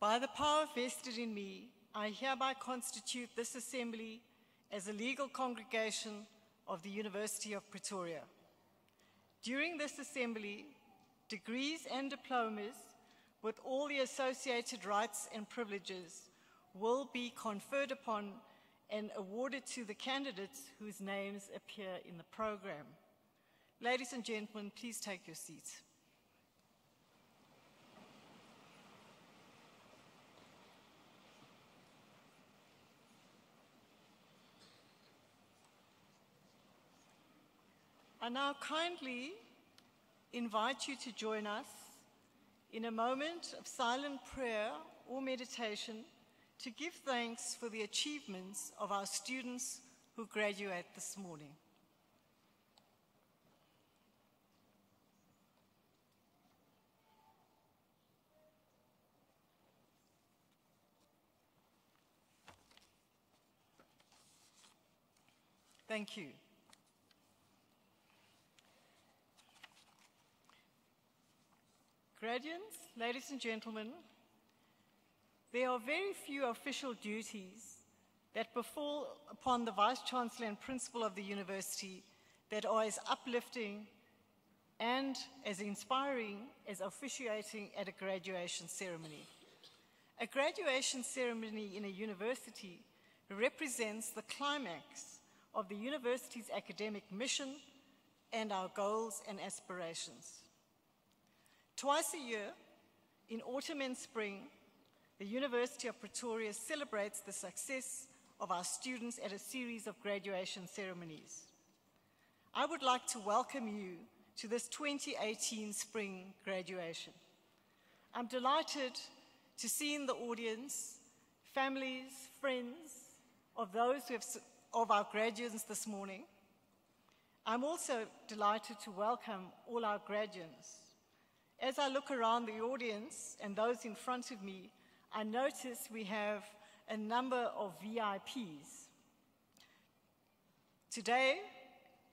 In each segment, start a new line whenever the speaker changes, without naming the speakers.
By the power vested in me, I hereby constitute this assembly as a legal congregation of the University of Pretoria. During this assembly, degrees and diplomas with all the associated rights and privileges will be conferred upon and awarded to the candidates whose names appear in the program. Ladies and gentlemen, please take your seats. I now kindly invite you to join us in a moment of silent prayer or meditation to give thanks for the achievements of our students who graduate this morning. Thank you. Graduates, ladies and gentlemen, there are very few official duties that befall upon the Vice-Chancellor and Principal of the University that are as uplifting and as inspiring as officiating at a graduation ceremony. A graduation ceremony in a university represents the climax of the university's academic mission and our goals and aspirations. Twice a year, in autumn and spring, the University of Pretoria celebrates the success of our students at a series of graduation ceremonies. I would like to welcome you to this 2018 spring graduation. I'm delighted to see in the audience families, friends of those of our graduates this morning. I'm also delighted to welcome all our graduates. As I look around the audience and those in front of me, I notice we have a number of VIPs. Today,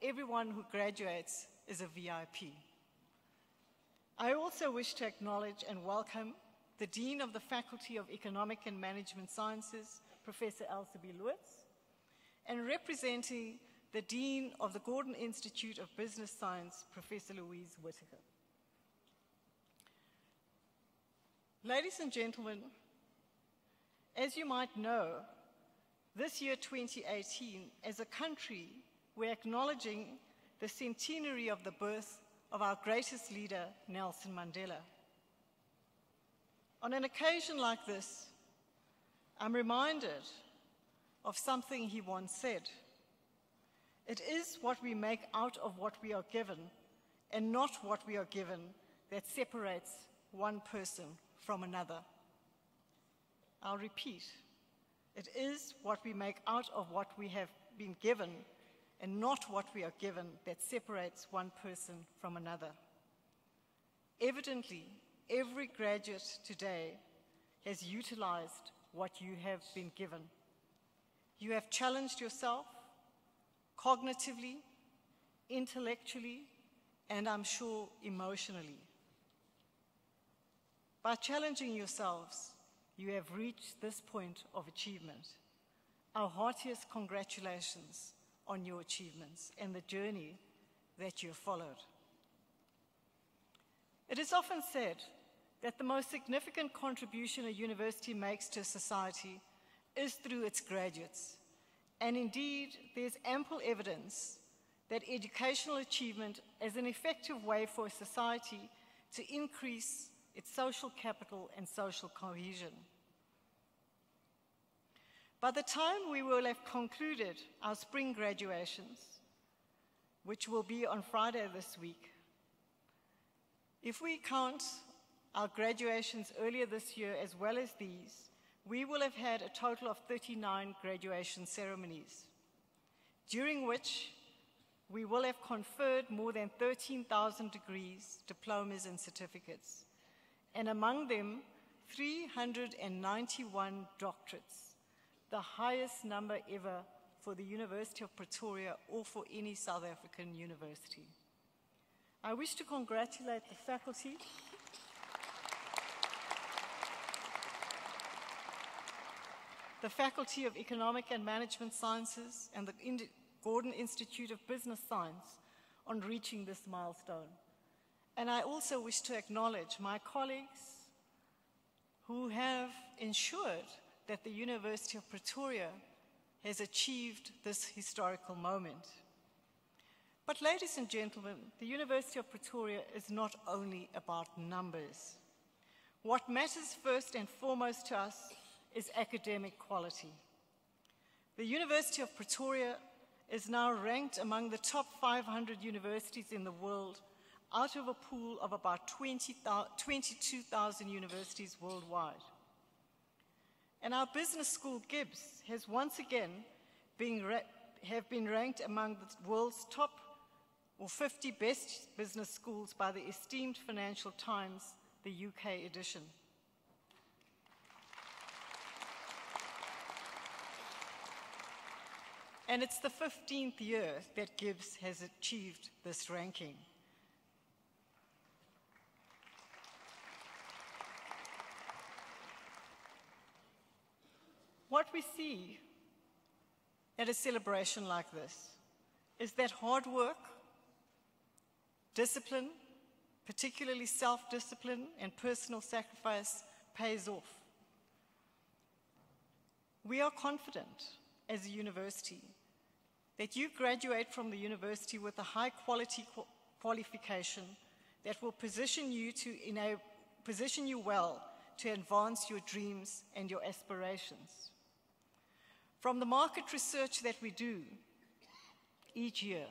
everyone who graduates is a VIP. I also wish to acknowledge and welcome the Dean of the Faculty of Economic and Management Sciences, Professor Elsa B. Lewitz, and representing the Dean of the Gordon Institute of Business Science, Professor Louise Whittaker. Ladies and gentlemen, as you might know, this year 2018, as a country, we're acknowledging the centenary of the birth of our greatest leader, Nelson Mandela. On an occasion like this, I'm reminded of something he once said. It is what we make out of what we are given, and not what we are given, that separates one person from another. I'll repeat. It is what we make out of what we have been given, and not what we are given, that separates one person from another. Evidently, every graduate today has utilized what you have been given. You have challenged yourself cognitively, intellectually, and I'm sure emotionally. By challenging yourselves, you have reached this point of achievement. Our heartiest congratulations on your achievements and the journey that you have followed. It is often said that the most significant contribution a university makes to society is through its graduates. And indeed, there's ample evidence that educational achievement is an effective way for a society to increase its social capital and social cohesion. By the time we will have concluded our spring graduations, which will be on Friday this week, if we count our graduations earlier this year as well as these, we will have had a total of 39 graduation ceremonies, during which we will have conferred more than 13,000 degrees, diplomas, and certificates, and among them, 391 doctorates, the highest number ever for the University of Pretoria or for any South African university. I wish to congratulate the faculty the Faculty of Economic and Management Sciences, and the Gordon Institute of Business Science on reaching this milestone. And I also wish to acknowledge my colleagues who have ensured that the University of Pretoria has achieved this historical moment. But ladies and gentlemen, the University of Pretoria is not only about numbers. What matters first and foremost to us is academic quality. The University of Pretoria is now ranked among the top 500 universities in the world out of a pool of about 22,000 universities worldwide. And our business school, Gibbs, has once again been ranked among the world's top 50 best business schools by the esteemed Financial Times, the UK edition. And it's the 15th year that Gibbs has achieved this ranking. What we see at a celebration like this is that hard work, discipline, particularly self-discipline and personal sacrifice, pays off. We are confident as a university that you graduate from the university with a high-quality qualification that will position you well to advance your dreams and your aspirations. From the market research that we do each year,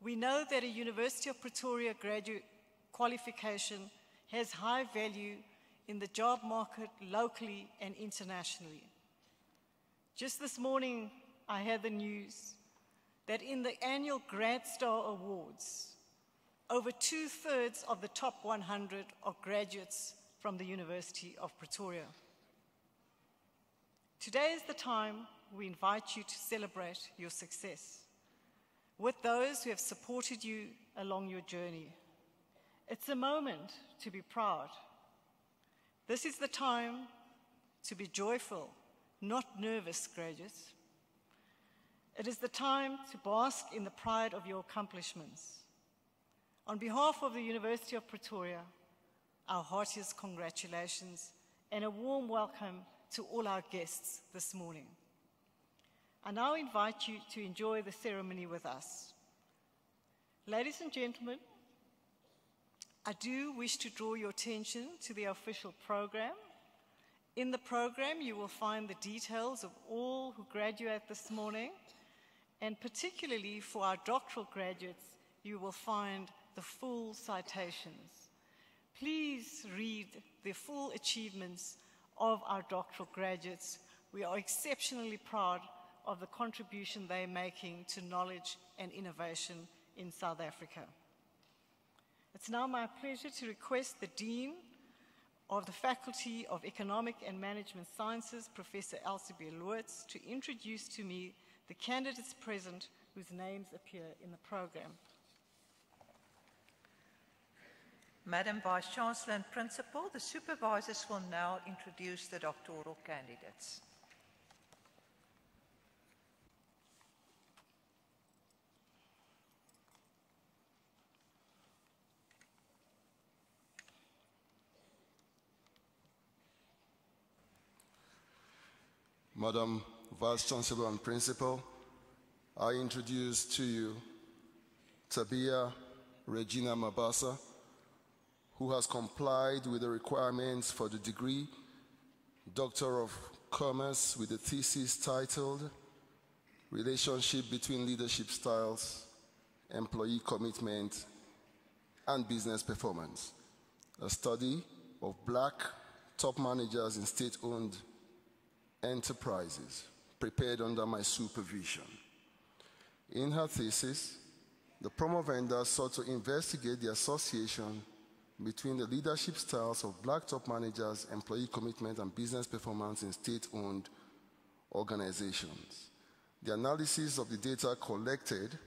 we know that a University of Pretoria graduate qualification has high value in the job market locally and internationally. Just this morning, I had the news that in the annual Grad Star Awards, over 2/3 of the top 100 are graduates from the University of Pretoria. Today is the time we invite you to celebrate your success with those who have supported you along your journey. It's a moment to be proud. This is the time to be joyful, not nervous, graduates. It is the time to bask in the pride of your accomplishments. On behalf of the University of Pretoria, our heartiest congratulations and a warm welcome to all our guests this morning. I now invite you to enjoy the ceremony with us. Ladies and gentlemen, I do wish to draw your attention to the official program. In the program, you will find the details of all who graduate this morning, and particularly for our doctoral graduates, you will find the full citations. Please read the full achievements of our doctoral graduates. We are exceptionally proud of the contribution they're making to knowledge and innovation in South Africa. It's now my pleasure to request the Dean of the Faculty of Economic and Management Sciences, Professor Elsie Lewis, to introduce to me the candidates present whose names appear in the program.
Madam Vice-Chancellor and Principal, the supervisors will now introduce the doctoral candidates.
Madam Vice-Chancellor and Principal, I introduce to you Tabia Regina Mabasa, who has complied with the requirements for the degree Doctor of Commerce with a thesis titled Relationship Between Leadership Styles, Employee Commitment, and Business Performance, a study of Black top managers in state-owned enterprises, prepared under my supervision. In her thesis, the promovenda sought to investigate the association between the leadership styles of Black top managers, employee commitment, and business performance in state-owned organizations. The analysis of the data collected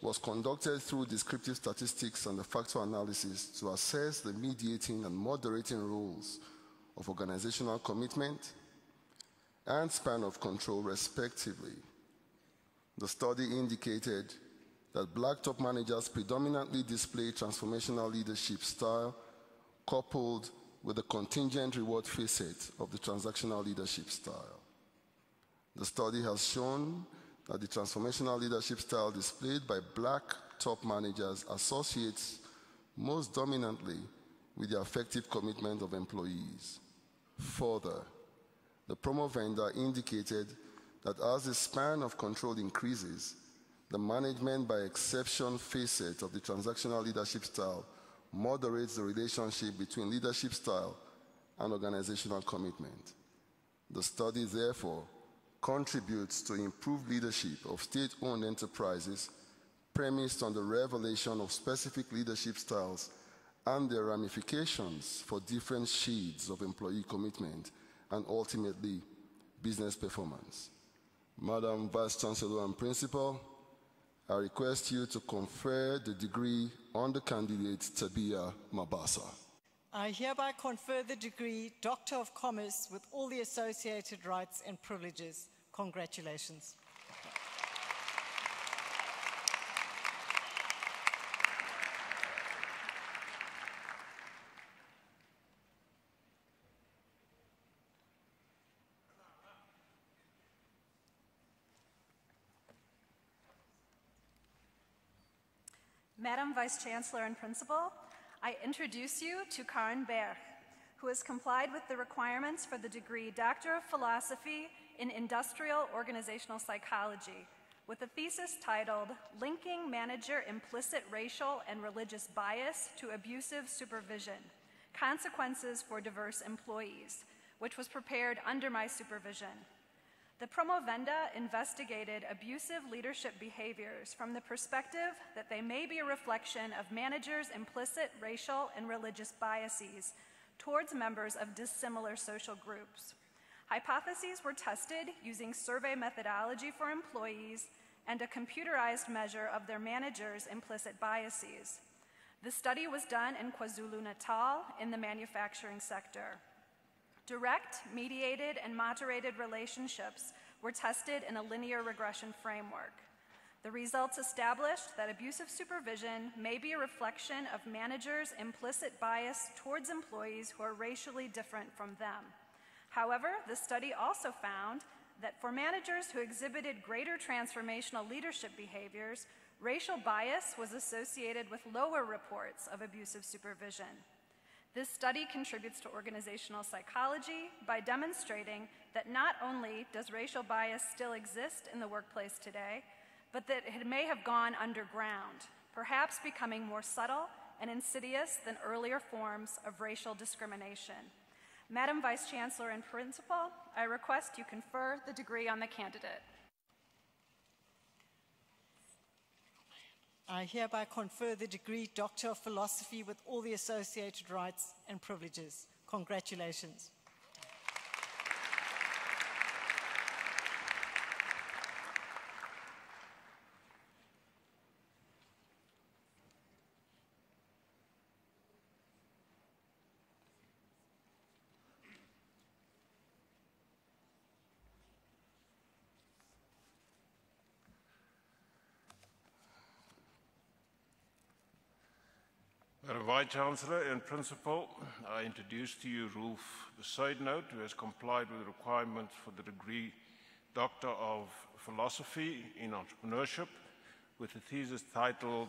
was conducted through descriptive statistics and the factual analysis to assess the mediating and moderating roles of organizational commitment, and span of control, respectively. The study indicated that black top managers predominantly display transformational leadership style coupled with the contingent reward facet of the transactional leadership style. The study has shown that the transformational leadership style displayed by black top managers associates most dominantly with the effective commitment of employees. Further, the promo vendor indicated that as the span of control increases, the management by exception facet of the transactional leadership style moderates the relationship between leadership style and organizational commitment. The study, therefore, contributes to improved leadership of state-owned enterprises premised on the revelation of specific leadership styles and their ramifications for different shades of employee commitment and ultimately business performance. Madam Vice Chancellor and Principal, I request you to confer the degree on the candidate Tabia Mabasa.
I hereby confer the degree Doctor of Commerce with all the associated rights and privileges. Congratulations.
Madam Vice Chancellor and Principal, I introduce you to Karen Berg, who has complied with the requirements for the degree Doctor of Philosophy in Industrial Organizational Psychology, with a thesis titled Linking Manager Implicit Racial and Religious Bias to Abusive Supervision, Consequences for Diverse Employees, which was prepared under my supervision. The promovenda investigated abusive leadership behaviors from the perspective that they may be a reflection of managers' implicit racial and religious biases towards members of dissimilar social groups. Hypotheses were tested using survey methodology for employees and a computerized measure of their managers' implicit biases. The study was done in KwaZulu-Natal in the manufacturing sector. Direct, mediated, and moderated relationships were tested in a linear regression framework. The results established that abusive supervision may be a reflection of managers' implicit bias towards employees who are racially different from them. However, the study also found that for managers who exhibited greater transformational leadership behaviors, racial bias was associated with lower reports of abusive supervision. This study contributes to organizational psychology by demonstrating that not only does racial bias still exist in the workplace today, but that it may have gone underground, perhaps becoming more subtle and insidious than earlier forms of racial discrimination. Madam Vice Chancellor and Principal, I request you confer the degree on the candidate.
I hereby confer the degree Doctor of Philosophy with all the associated rights and privileges. Congratulations.
Madam Vice Chancellor and Principal, I introduce to you Rolf Besuidenhout, who has complied with the requirements for the degree Doctor of Philosophy in Entrepreneurship with a thesis titled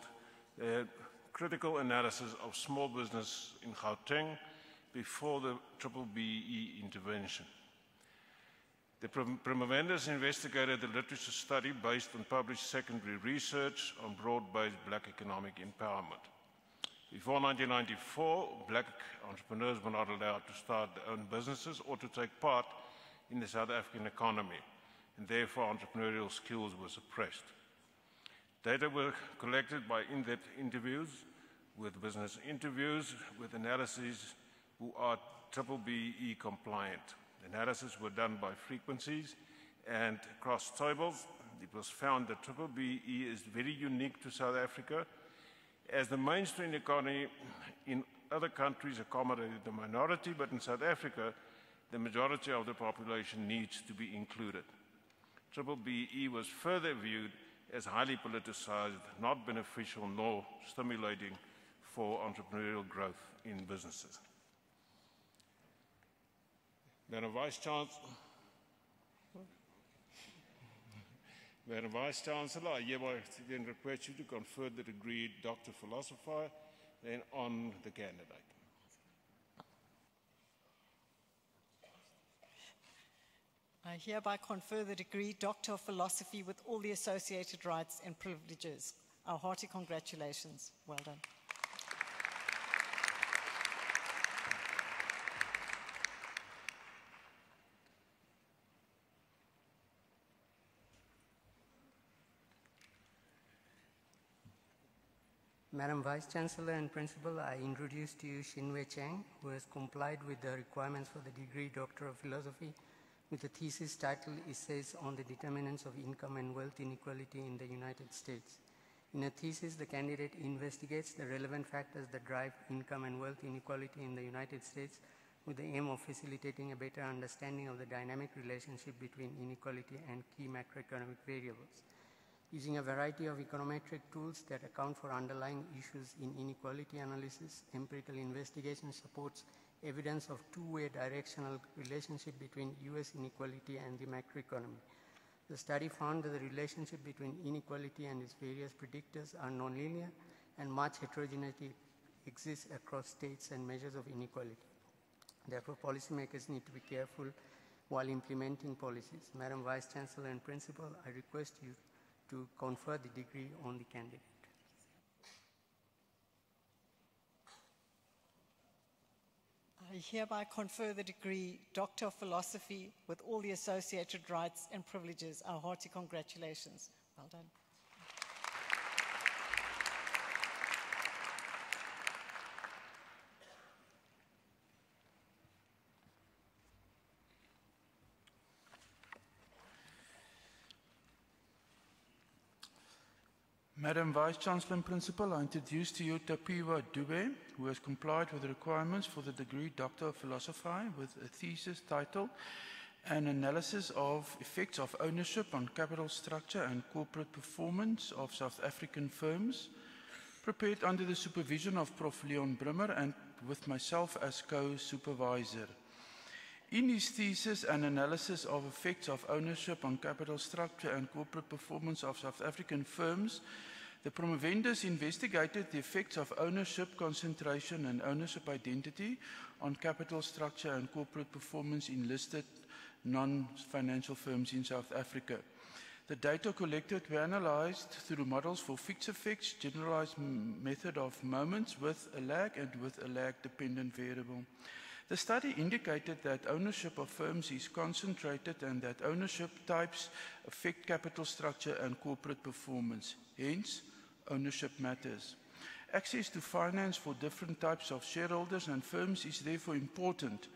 Critical Analysis of Small Business in Gauteng before the BBBE intervention. The promovendus investigated the literature study based on published secondary research on broad-based black economic empowerment. Before 1994, black entrepreneurs were not allowed to start their own businesses or to take part in the South African economy, and therefore entrepreneurial skills were suppressed. Data were collected by in-depth interviews with business interviews with analyses who are BBBE compliant. Analysis were done by frequencies and across tables. It was found that BBBE is very unique to South Africa, as the mainstream economy in other countries accommodated the minority, but in South Africa, the majority of the population needs to be included. BBBE was further viewed as highly politicized, not beneficial nor stimulating for entrepreneurial growth in businesses. Madam Vice Chancellor, I hereby then request you to confer the degree Doctor of Philosophy then on the candidate.
I hereby confer the degree Doctor of Philosophy with all the associated rights and privileges. Our hearty congratulations. Well done.
Madam Vice Chancellor and Principal, I introduce to you Xinwei Chang, who has complied with the requirements for the degree Doctor of Philosophy with a thesis titled Essays on the Determinants of Income and Wealth Inequality in the United States. In a thesis, the candidate investigates the relevant factors that drive income and wealth inequality in the United States with the aim of facilitating a better understanding of the dynamic relationship between inequality and key macroeconomic variables. Using a variety of econometric tools that account for underlying issues in inequality analysis, empirical investigation supports evidence of two-way directional relationship between U.S. inequality and the macroeconomy. The study found that the relationship between inequality and its various predictors are nonlinear and much heterogeneity exists across states and measures of inequality. Therefore, policymakers need to be careful while implementing policies. Madam Vice Chancellor and Principal, I request you to confer the degree on the candidate.
I hereby confer the degree Doctor of Philosophy with all the associated rights and privileges. Our hearty congratulations. Well done.
Madam Vice Chancellor and Principal, I introduce to you Tapiwa Dube, who has complied with the requirements for the degree Doctor of Philosophy with a thesis titled An Analysis of Effects of Ownership on Capital Structure and Corporate Performance of South African Firms, prepared under the supervision of Prof. Leon Brimmer and with myself as co-supervisor. In his thesis, An Analysis of Effects of Ownership on Capital Structure and Corporate Performance of South African Firms, the promovendus investigated the effects of ownership concentration and ownership identity on capital structure and corporate performance in listed non-financial firms in South Africa. The data collected were analyzed through models for fixed effects, generalized method of moments with a lag and with a lag-dependent variable. The study indicated that ownership of firms is concentrated and that ownership types affect capital structure and corporate performance. Hence, ownership matters. Access to finance for different types of shareholders and firms is therefore important.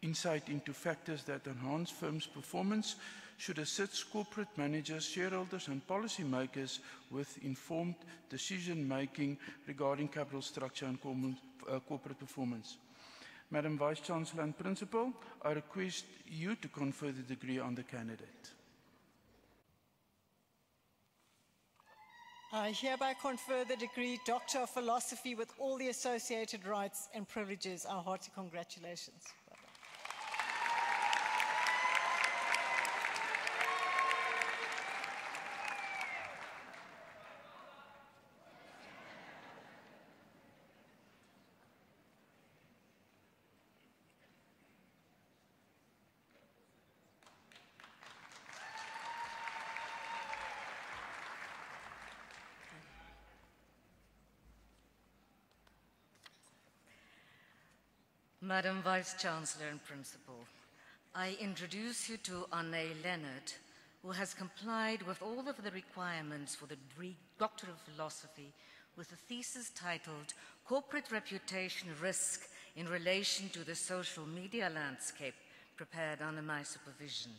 Insight into factors that enhance firms' performance should assist corporate managers, shareholders, and policymakers with informed decision-making regarding capital structure and corporate performance. Madam Vice Chancellor and Principal, I request you to confer the degree on the candidate.
I hereby confer the degree Doctor of Philosophy with all the associated rights and privileges. Our hearty congratulations. Well done.
Madam Vice Chancellor and Principal, I introduce you to Anne Leonard, who has complied with all of the requirements for the degree Doctor of Philosophy with a thesis titled Corporate Reputation Risk in Relation to the Social Media Landscape, prepared under my supervision.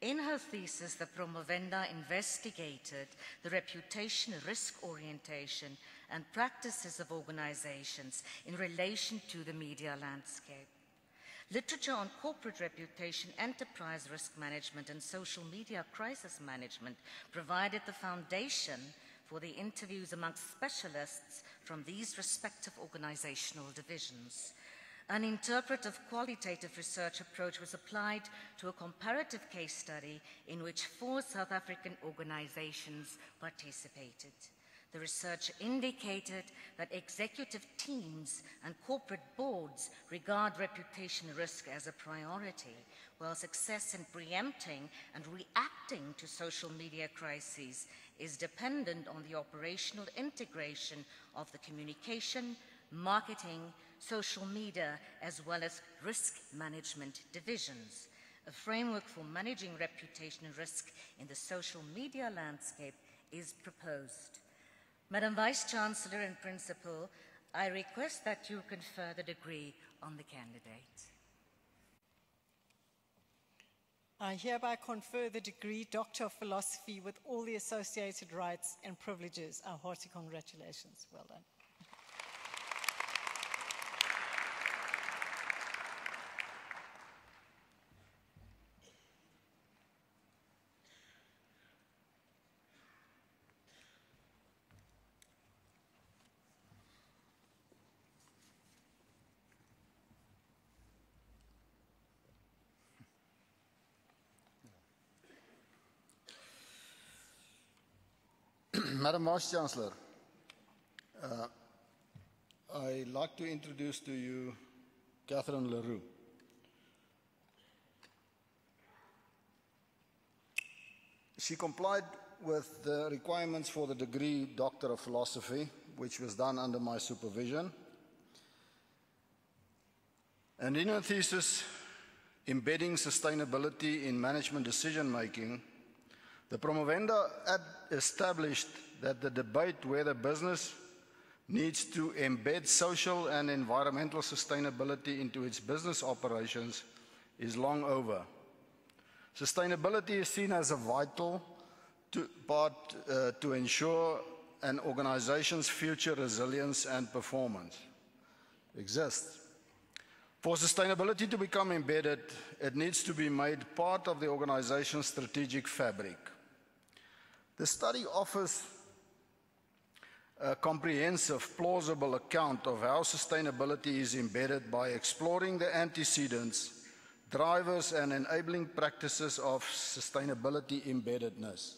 In her thesis, the promovenda investigated the reputation risk orientation and practices of organizations in relation to the media landscape. Literature on corporate reputation, enterprise risk management, and social media crisis management provided the foundation for the interviews amongst specialists from these respective organizational divisions. An interpretive qualitative research approach was applied to a comparative case study in which 4 South African organizations participated. The research indicated that executive teams and corporate boards regard reputation risk as a priority, while success in preempting and reacting to social media crises is dependent on the operational integration of the communication, marketing, social media, as well as risk management divisions. A framework for managing reputation risk in the social media landscape is proposed. Madam Vice-Chancellor and Principal, I request that you confer the degree on the candidate.
I hereby confer the degree Doctor of Philosophy with all the associated rights and privileges. Our hearty congratulations. Well done.
Madam Vice-Chancellor, I'd like to introduce to you Catherine Leroux. She complied with the requirements for the degree Doctor of Philosophy, which was done under my supervision. And in her thesis, Embedding Sustainability in Management Decision-Making, the promovenda established that the debate whether business needs to embed social and environmental sustainability into its business operations is long over. Sustainability is seen as a vital part to ensure an organization's future resilience and performance exists. For sustainability to become embedded, it needs to be made part of the organization's strategic fabric. The study offers a comprehensive, plausible account of how sustainability is embedded by exploring the antecedents, drivers, and enabling practices of sustainability embeddedness.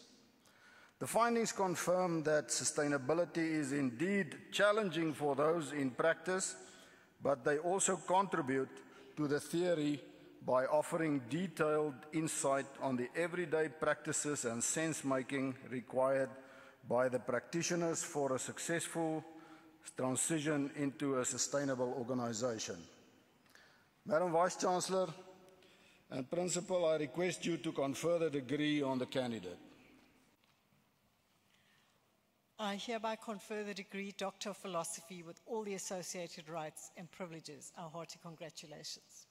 The findings confirm that sustainability is indeed challenging for those in practice, but they also contribute to the theory by offering detailed insight on the everyday practices and sense-making required by the practitioners for a successful transition into a sustainable organization. Madam Vice-Chancellor and Principal, I request you to confer the degree on the candidate.
I hereby confer the degree Doctor of Philosophy with all the associated rights and privileges. Our hearty congratulations.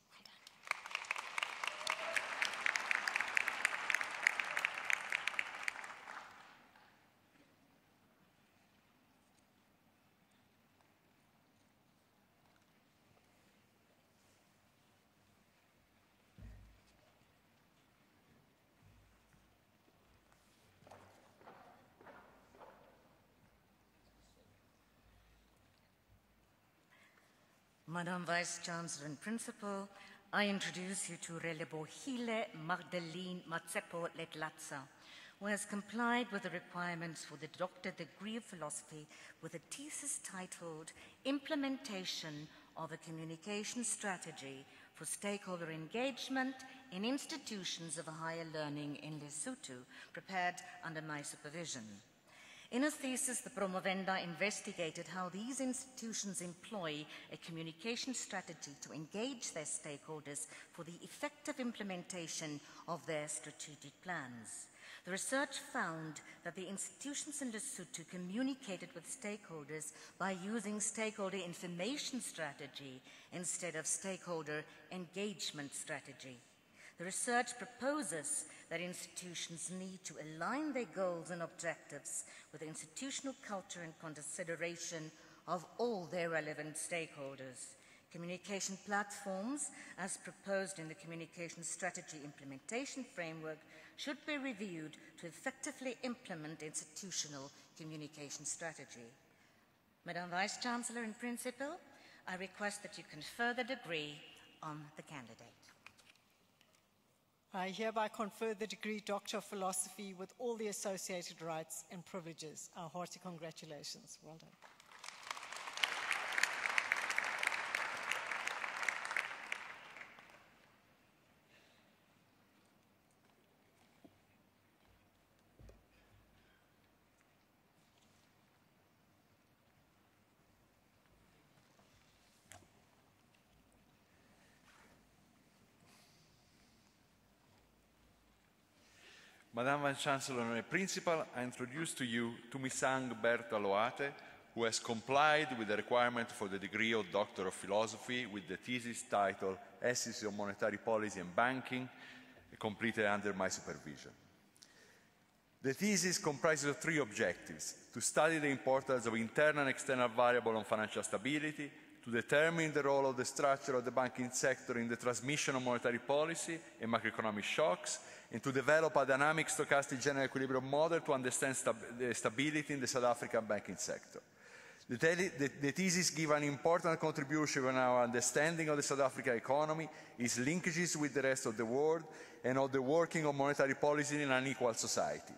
Madam Vice-Chancellor and Principal, I introduce you to Relebohile Magdalene Matsepo Letlatsa, who has complied with the requirements for the doctor degree of philosophy with a thesis titled Implementation of a Communication Strategy for Stakeholder Engagement in Institutions of Higher Learning in Lesotho, prepared under my supervision. In a thesis, the promovenda investigated how these institutions employ a communication strategy to engage their stakeholders for the effective implementation of their strategic plans. The research found that the institutions in Lesotho communicated with stakeholders by using stakeholder information strategy instead of stakeholder engagement strategy. The research proposes that institutions need to align their goals and objectives with the institutional culture and consideration of all their relevant stakeholders. Communication platforms, as proposed in the Communication Strategy Implementation Framework, should be reviewed to effectively implement institutional communication strategy. Madam Vice-Chancellor and Principal, I request that you confer the degree on the candidate.
I hereby confer the degree Doctor of Philosophy with all the associated rights and privileges. Our hearty congratulations. Well done.
Madam Vice-Chancellor and Principal, I introduce to you Tumisang Berta Loate, who has complied with the requirement for the degree of Doctor of Philosophy with the thesis titled Essays on Monetary Policy and Banking, completed under my supervision. The thesis comprises of three objectives: to study the importance of internal and external variables on financial stability, to determine the role of the structure of the banking sector in the transmission of monetary policy and macroeconomic shocks, and to develop a dynamic stochastic general equilibrium model to understand the stability in the South African banking sector. The thesis gives an important contribution in our understanding of the South African economy, its linkages with the rest of the world, and of the working of monetary policy in an equal society.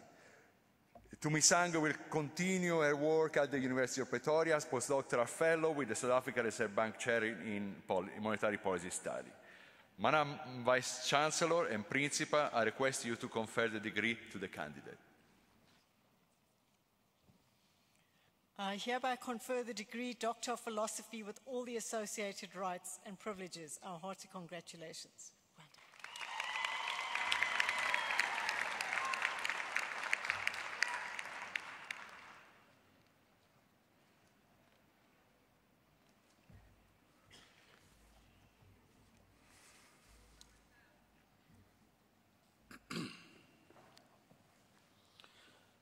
Tumisang will continue her work at the University of Pretoria as postdoctoral fellow with the South African Reserve Bank Chair in Monetary Policy Study. Madam Vice-Chancellor and Principal, I request you to confer the degree to the candidate.
I hereby confer the degree Doctor of Philosophy with all the associated rights and privileges. Our hearty congratulations. Well done.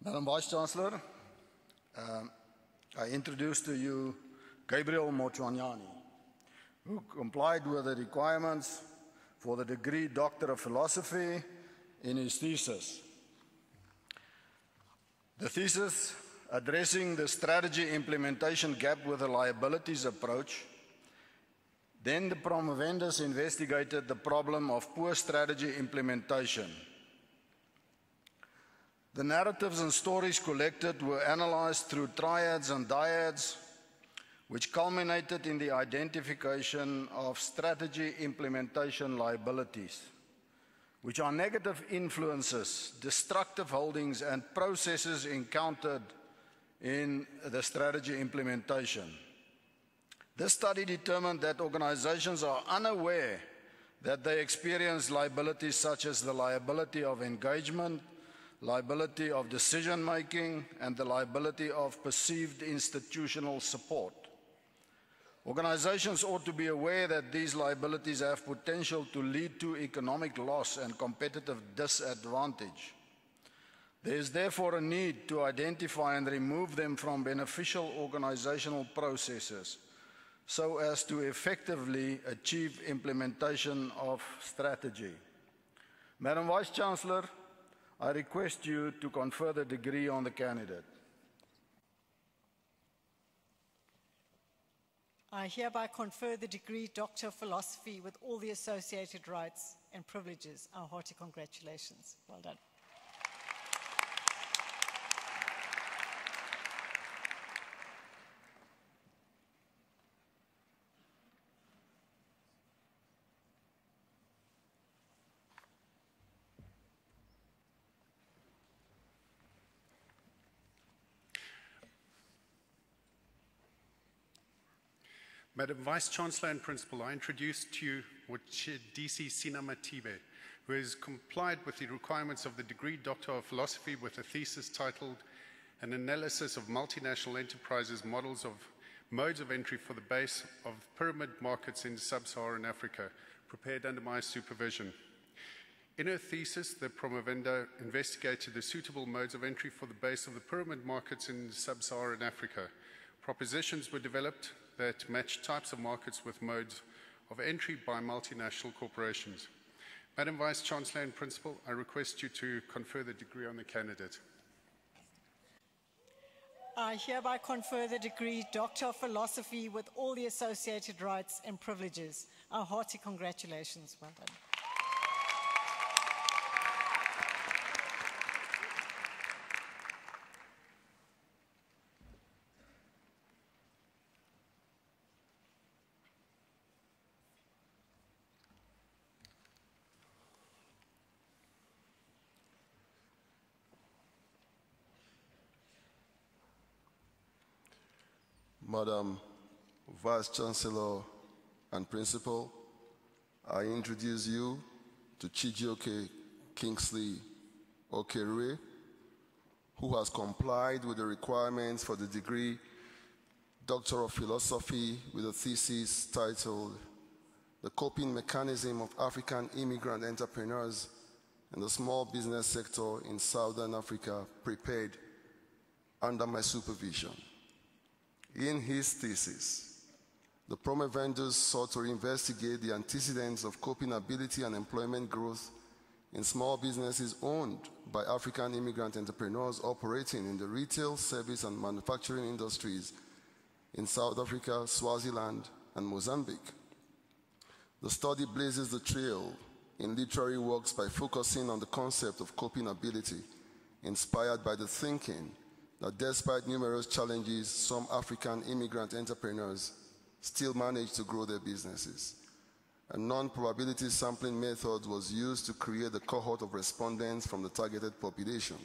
Madam Vice-Chancellor, I introduce to you Gabriel Mochwanyani, who complied with the requirements for the degree Doctor of Philosophy in his thesis. The thesis, addressing the strategy implementation gap with a liabilities approach. Then the promovendus investigated the problem of poor strategy implementation. The narratives and stories collected were analyzed through triads and dyads, which culminated in the identification of strategy implementation liabilities, which are negative influences, destructive holdings, and processes encountered in the strategy implementation. This study determined that organizations are unaware that they experience liabilities such as the liability of engagement, liability of decision-making, and the liability of perceived institutional support. Organizations ought to be aware that these liabilities have potential to lead to economic loss and competitive disadvantage. There is therefore a need to identify and remove them from beneficial organizational processes so as to effectively achieve implementation of strategy. Madam Vice-Chancellor, I request you to confer the degree on the candidate.
I hereby confer the degree Doctor of Philosophy with all the associated rights and privileges. Our hearty congratulations. Well done.
Madam Vice-Chancellor and Principal, I introduce to you DC Sinamatibe, who has complied with the requirements of the degree Doctor of Philosophy with a thesis titled An Analysis of Multinational Enterprises Models of Modes of Entry for the Base of Pyramid Markets in Sub-Saharan Africa, prepared under my supervision. In her thesis, the promovenda investigated the suitable modes of entry for the base of the pyramid markets in Sub-Saharan Africa. Propositions were developed that match types of markets with modes of entry by multinational corporations. Madam Vice-Chancellor and Principal, I request you to confer the degree on the candidate.
I hereby confer the degree Doctor of Philosophy with all the associated rights and privileges. Our hearty congratulations. Well done.
Madam Vice-Chancellor and Principal, I introduce you to Chijioke Kingsley Okerue, who has complied with the requirements for the degree Doctor of Philosophy with a thesis titled The Coping Mechanism of African Immigrant Entrepreneurs and the Small Business Sector in Southern Africa, prepared under my supervision. In his thesis, the promovendus sought to investigate the antecedents of coping ability and employment growth in small businesses owned by African immigrant entrepreneurs operating in the retail, service, and manufacturing industries in South Africa, Swaziland, and Mozambique. The study blazes the trail in literary works by focusing on the concept of coping ability, inspired by the thinking that despite numerous challenges, some African immigrant entrepreneurs still manage to grow their businesses. A non-probability sampling method was used to create a cohort of respondents from the targeted population.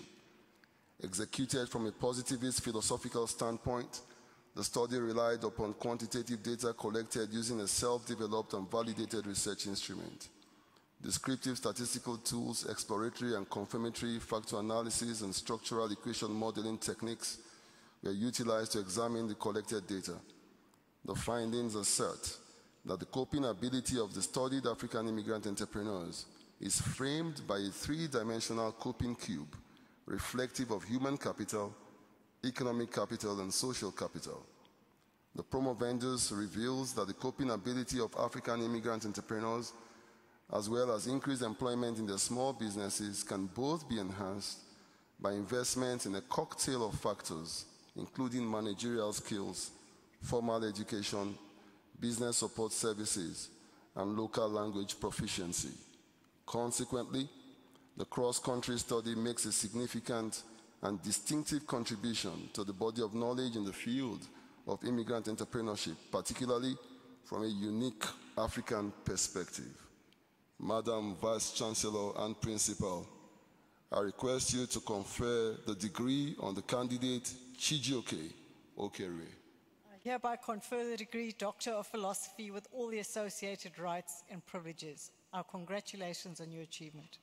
Executed from a positivist philosophical standpoint, the study relied upon quantitative data collected using a self-developed and validated research instrument. Descriptive statistical tools, exploratory and confirmatory factor analysis, and structural equation modeling techniques were utilized to examine the collected data. The findings assert that the coping ability of the studied African immigrant entrepreneurs is framed by a three-dimensional coping cube reflective of human capital, economic capital, and social capital. The promovendus reveals that the coping ability of African immigrant entrepreneurs, as well as increased employment in their small businesses, can both be enhanced by investment in a cocktail of factors, including managerial skills, formal education, business support services, and local language proficiency. Consequently, the cross-country study makes a significant and distinctive contribution to the body of knowledge in the field of immigrant entrepreneurship, particularly from a unique African perspective. Madam Vice-Chancellor and Principal, I request you to confer the degree on the candidate Chijioke Okerue.
I hereby confer the degree Doctor of Philosophy with all the associated rights and privileges. Our congratulations on your achievement.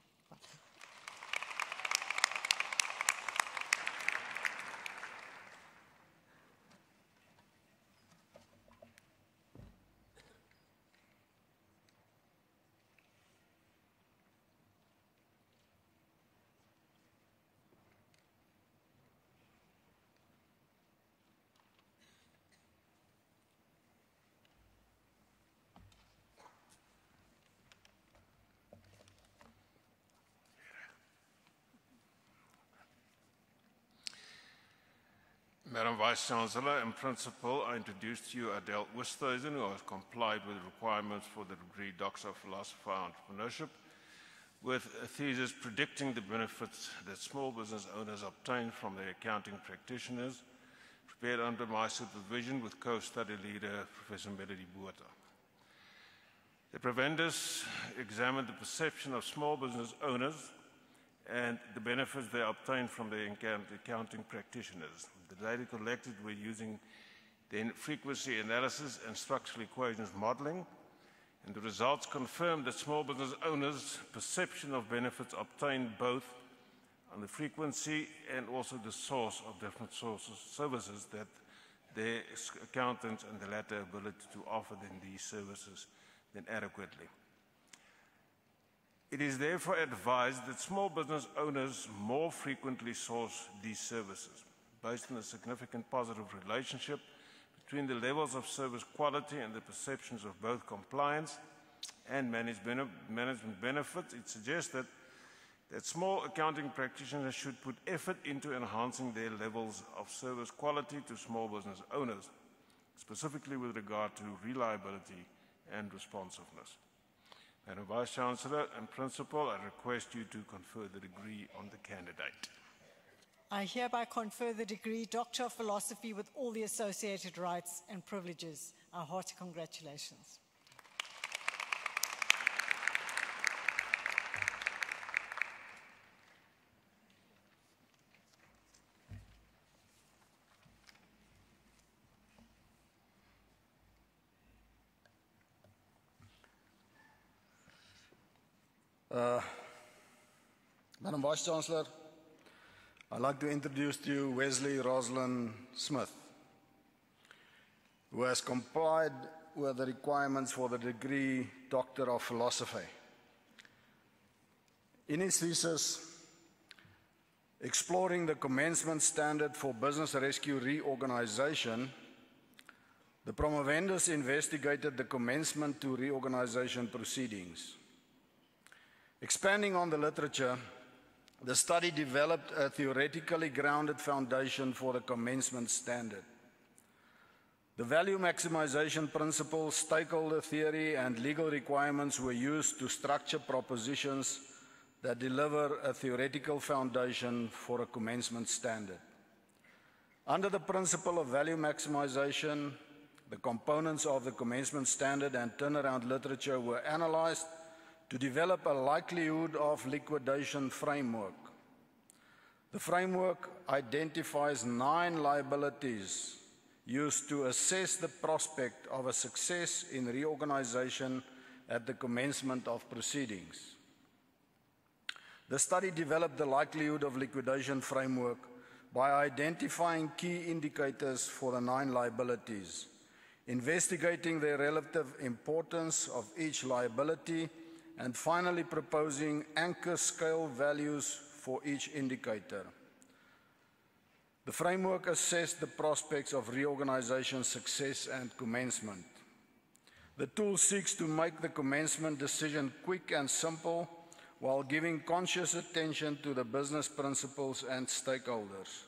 Madam Vice-Chancellor and Principal, I introduce to you Adele Oosthuizen, who has complied with the requirements for the degree Doctor of Philosophy and Entrepreneurship, with a thesis predicting the benefits that small business owners obtain from their accounting practitioners, prepared under my supervision with co-study leader Professor Melody Botha. The provendus examined the perception of small business owners and the benefits they obtain from their accounting practitioners. The data collected were using then frequency analysis and structural equations modeling, and the results confirmed that small business owners' perception of benefits obtained both on the frequency and also the source of different services that their accountants and the latter ability to offer them these services then adequately. It is therefore advised that small business owners more frequently source these services, based on a significant positive relationship between the levels of service quality and the perceptions of both compliance and management benefits, it suggests that small accounting practitioners should put effort into enhancing their levels of service quality to small business owners, specifically with regard to reliability and responsiveness. Madam Vice-Chancellor and Principal, I request you to confer the degree on the candidate.
I hereby confer the degree Doctor of Philosophy with all the associated rights and privileges. Our hearty congratulations.
Madam Vice-Chancellor, I'd like to introduce to you Wesley Roslyn Smith, who has complied with the requirements for the degree Doctor of Philosophy. In his thesis, Exploring the Commencement Standard for Business Rescue Reorganization, the promovendus investigated the commencement to reorganization proceedings. Expanding on the literature, the study developed a theoretically grounded foundation for the commencement standard. The value maximization principle, stakeholder theory, and legal requirements were used to structure propositions that deliver a theoretical foundation for a commencement standard. Under the principle of value maximization, the components of the commencement standard and turnaround literature were analyzed to develop a likelihood of liquidation framework. The framework identifies 9 liabilities used to assess the prospect of a success in reorganization at the commencement of proceedings. The study developed the likelihood of liquidation framework by identifying key indicators for the 9 liabilities, investigating the relative importance of each liability, and finally proposing anchor scale values for each indicator. The framework assessed the prospects of reorganization success and commencement. The tool seeks to make the commencement decision quick and simple while giving conscious attention to the business principles and stakeholders.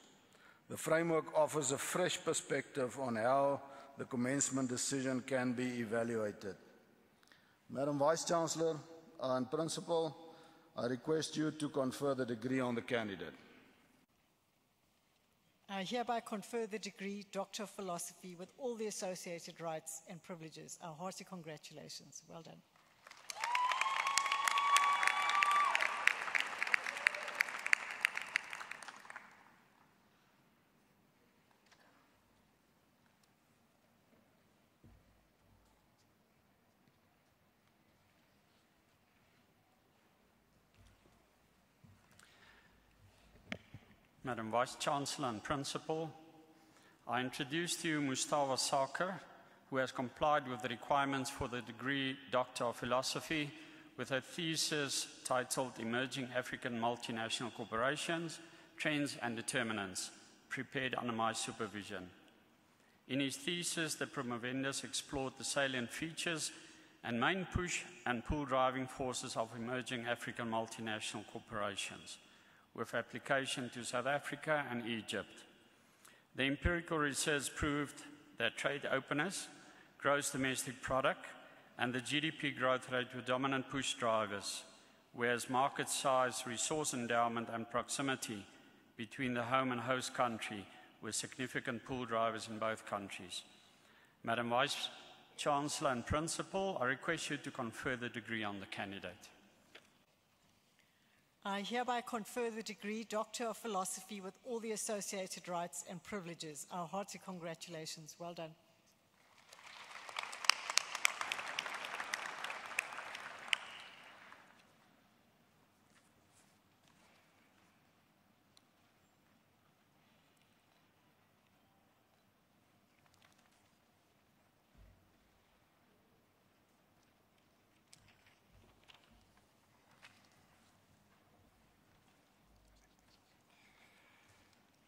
The framework offers a fresh perspective on how the commencement decision can be evaluated. Madam Vice-Chancellor and Principal, I request you to confer the degree on the candidate.
I hereby confer the degree Doctor of Philosophy with all the associated rights and privileges. Our hearty congratulations. Well done.
Madam Vice-Chancellor and Principal, I introduce to you Mustafa Sarkar, who has complied with the requirements for the degree Doctor of Philosophy with a thesis titled Emerging African Multinational Corporations, Trends and Determinants, prepared under my supervision. In his thesis, the promovendus explored the salient features and main push and pull driving forces of emerging African multinational corporations, with application to South Africa and Egypt. The empirical research proved that trade openness, gross domestic product, and the GDP growth rate were dominant push drivers, whereas market size, resource endowment, and proximity between the home and host country were significant pull drivers in both countries. Madam Vice-Chancellor and Principal, I request you to confer the degree on the candidate.
I hereby confer the degree Doctor of Philosophy with all the associated rights and privileges. Our hearty congratulations. Well done.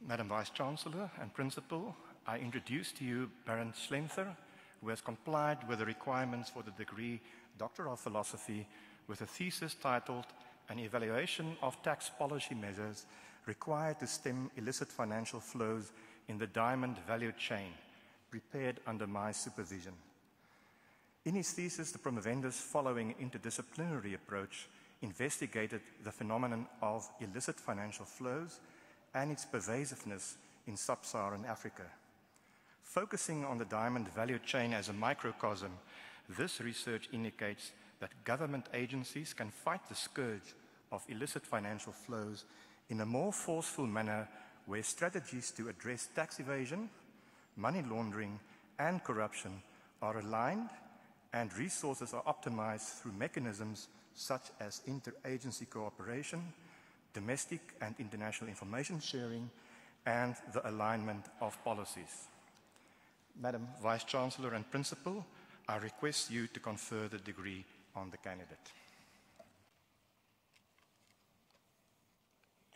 Madam Vice-Chancellor and Principal, I introduce to you Baron Slenther, who has complied with the requirements for the degree Doctoral of Philosophy with a thesis titled An Evaluation of Tax Policy Measures Required to Stem Illicit Financial Flows in the Diamond Value Chain, prepared under my supervision. In his thesis, the promovendus, following an interdisciplinary approach, investigated the phenomenon of illicit financial flows and its pervasiveness in sub-Saharan Africa. Focusing on the diamond value chain as a microcosm, this research indicates that government agencies can fight the scourge of illicit financial flows in a more forceful manner where strategies to address tax evasion, money laundering, and corruption are aligned and resources are optimized through mechanisms such as interagency cooperation, domestic and international information sharing, and the alignment of policies. Madam Vice-Chancellor and Principal, I request you to confer the degree on the candidate.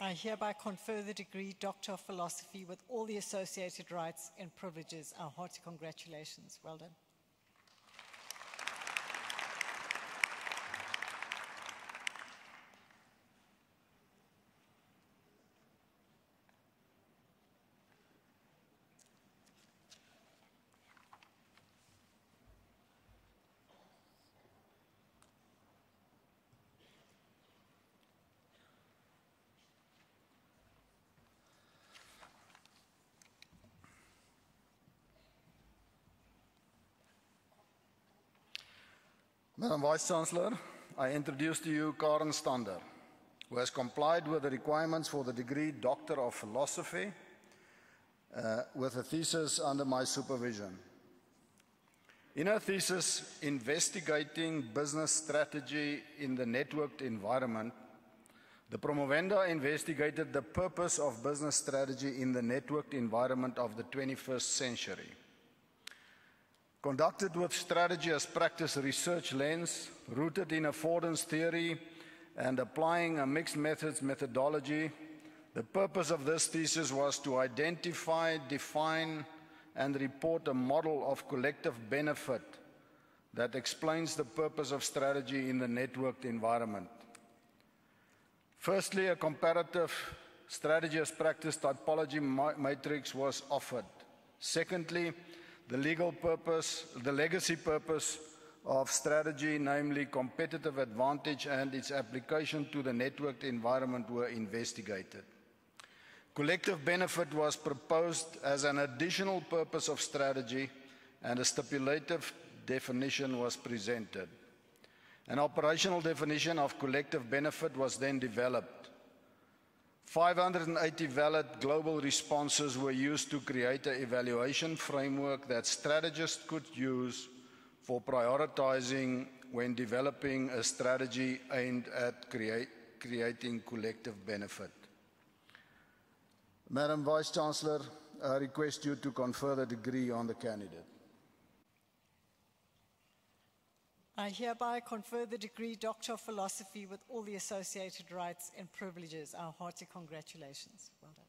I hereby confer the degree Doctor of Philosophy with all the associated rights and privileges. Our hearty congratulations. Well done.
Madam Vice-Chancellor, I introduce to you Karen Stander, who has complied with the requirements for the degree Doctor of Philosophy with a thesis under my supervision. In her thesis, Investigating Business Strategy in the Networked Environment, the promovenda investigated the purpose of business strategy in the networked environment of the 21st century. Conducted with strategy as practice research lens, rooted in affordance theory and applying a mixed methods methodology, the purpose of this thesis was to identify, define, and report a model of collective benefit that explains the purpose of strategy in the networked environment. Firstly, a comparative strategy as practice typology matrix was offered. Secondly, the legacy purpose of strategy, namely competitive advantage and its application to the networked environment, were investigated. Collective benefit was proposed as an additional purpose of strategy, and a stipulative definition was presented. An operational definition of collective benefit was then developed. 580 valid global responses were used to create an evaluation framework that strategists could use for prioritizing when developing a strategy aimed at creating collective benefit. Madam Vice-Chancellor, I request you to confer the degree on the candidate.
I hereby confer the degree Doctor of Philosophy with all the associated rights and privileges. Our hearty congratulations. Well done.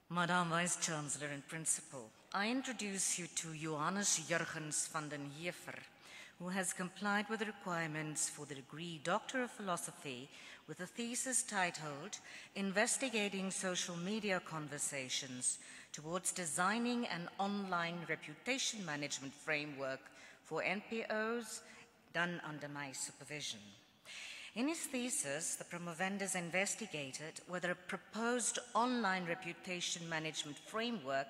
Madam Vice-Chancellor and Principal, I introduce you to Johannes Jurgens van den Heever, who has complied with the requirements for the degree Doctor of Philosophy with a thesis titled Investigating Social Media Conversations Towards Designing an Online Reputation Management Framework for NPOs, done under my supervision. In his thesis, the promovendus investigated whether a proposed online reputation management framework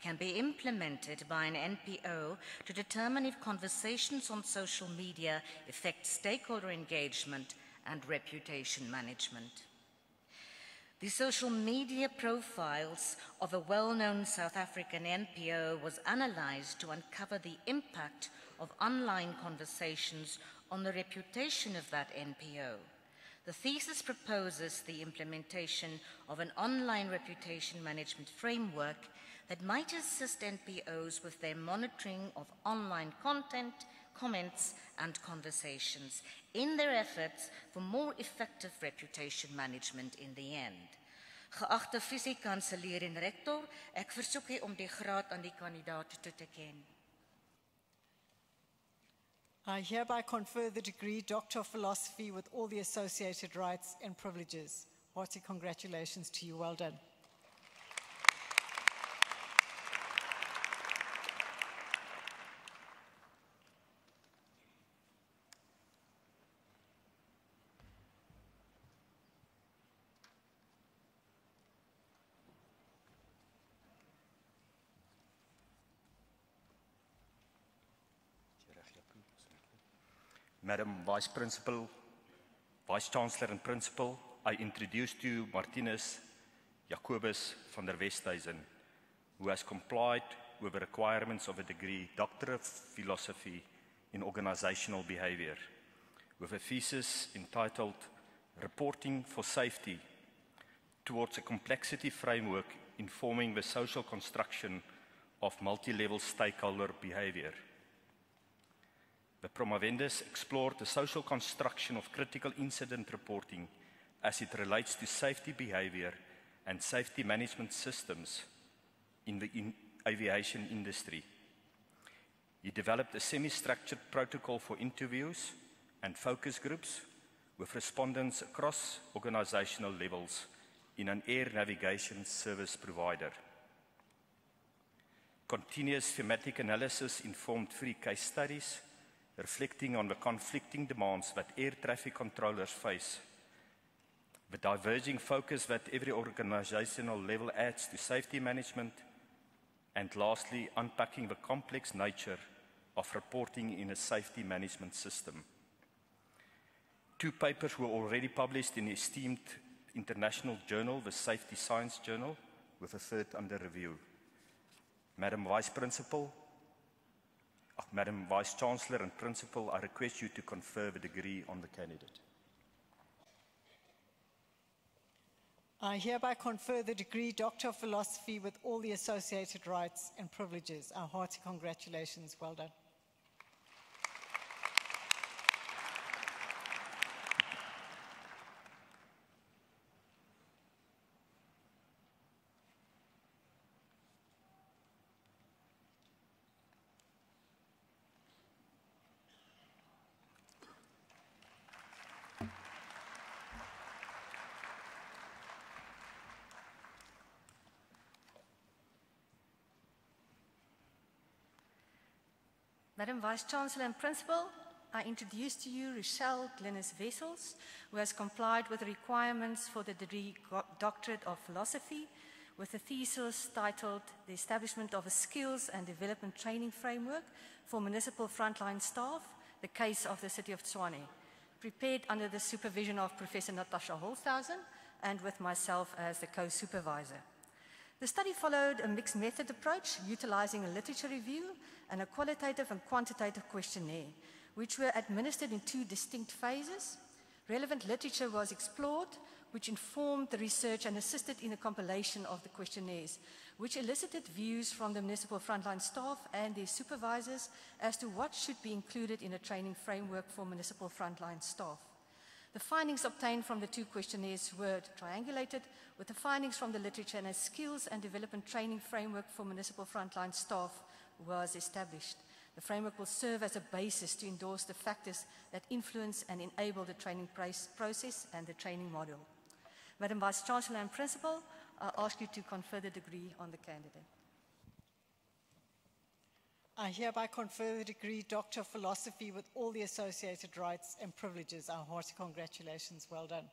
can be implemented by an NPO to determine if conversations on social media affect stakeholder engagement and reputation management. The social media profiles of a well-known South African NPO was analyzed to uncover the impact of online conversations on the reputation of that NPO. The thesis proposes the implementation of an online reputation management framework that might assist NPOs with their monitoring of online content, comments, and conversations in their efforts for more effective reputation management in the end. Geachte vice-kanselier en rector, ek versoek u om die graad aan die kandidaat toe te ken.
I hereby confer the degree Doctor of Philosophy with all the associated rights and privileges. Hearty congratulations to you. Well done.
Madam Vice Principal, Vice Chancellor and Principal, I introduce to you Martinus Jacobus van der Westhuizen, who has complied with the requirements of a degree Doctor of Philosophy in Organizational Behavior, with a thesis entitled Reporting for Safety towards a Complexity Framework Informing the Social Construction of Multi-Level Stakeholder Behavior. The promovendus explored the social construction of critical incident reporting as it relates to safety behavior and safety management systems in the aviation industry. He developed a semi-structured protocol for interviews and focus groups with respondents across organizational levels in an air navigation service provider. Continuous thematic analysis informed 3 case studies reflecting on the conflicting demands that air traffic controllers face, the diverging focus that every organizational level adds to safety management, and lastly, unpacking the complex nature of reporting in a safety management system. 2 papers were already published in the esteemed international journal, the Safety Science Journal, with a 3rd under review. Madam Vice Chancellor and Principal, I request you to confer the degree on the candidate.
I hereby confer the degree Doctor of Philosophy with all the associated rights and privileges. Our hearty congratulations. Well done.
Madam Vice-Chancellor and Principal, I introduce to you Rochelle Glynis Wessels, who has complied with the requirements for the degree Doctorate of Philosophy with a thesis titled The Establishment of a Skills and Development Training Framework for Municipal Frontline Staff, the Case of the City of Tshwane, prepared under the supervision of Professor Natasha Holthausen and with myself as the co-supervisor. The study followed a mixed method approach, utilizing a literature review and a qualitative and quantitative questionnaire, which were administered in 2 distinct phases. Relevant literature was explored, which informed the research and assisted in the compilation of the questionnaires, which elicited views from the municipal frontline staff and their supervisors as to what should be included in a training framework for municipal frontline staff. The findings obtained from the 2 questionnaires were triangulated with the findings from the literature, and a skills and development training framework for municipal frontline staff was established. The framework will serve as a basis to endorse the factors that influence and enable the training process and the training model. Madam Vice-Chancellor and Principal, I ask you to confer the degree on the candidate.
I hereby confer the degree Doctor of Philosophy with all the associated rights and privileges. Our hearty congratulations. Well done.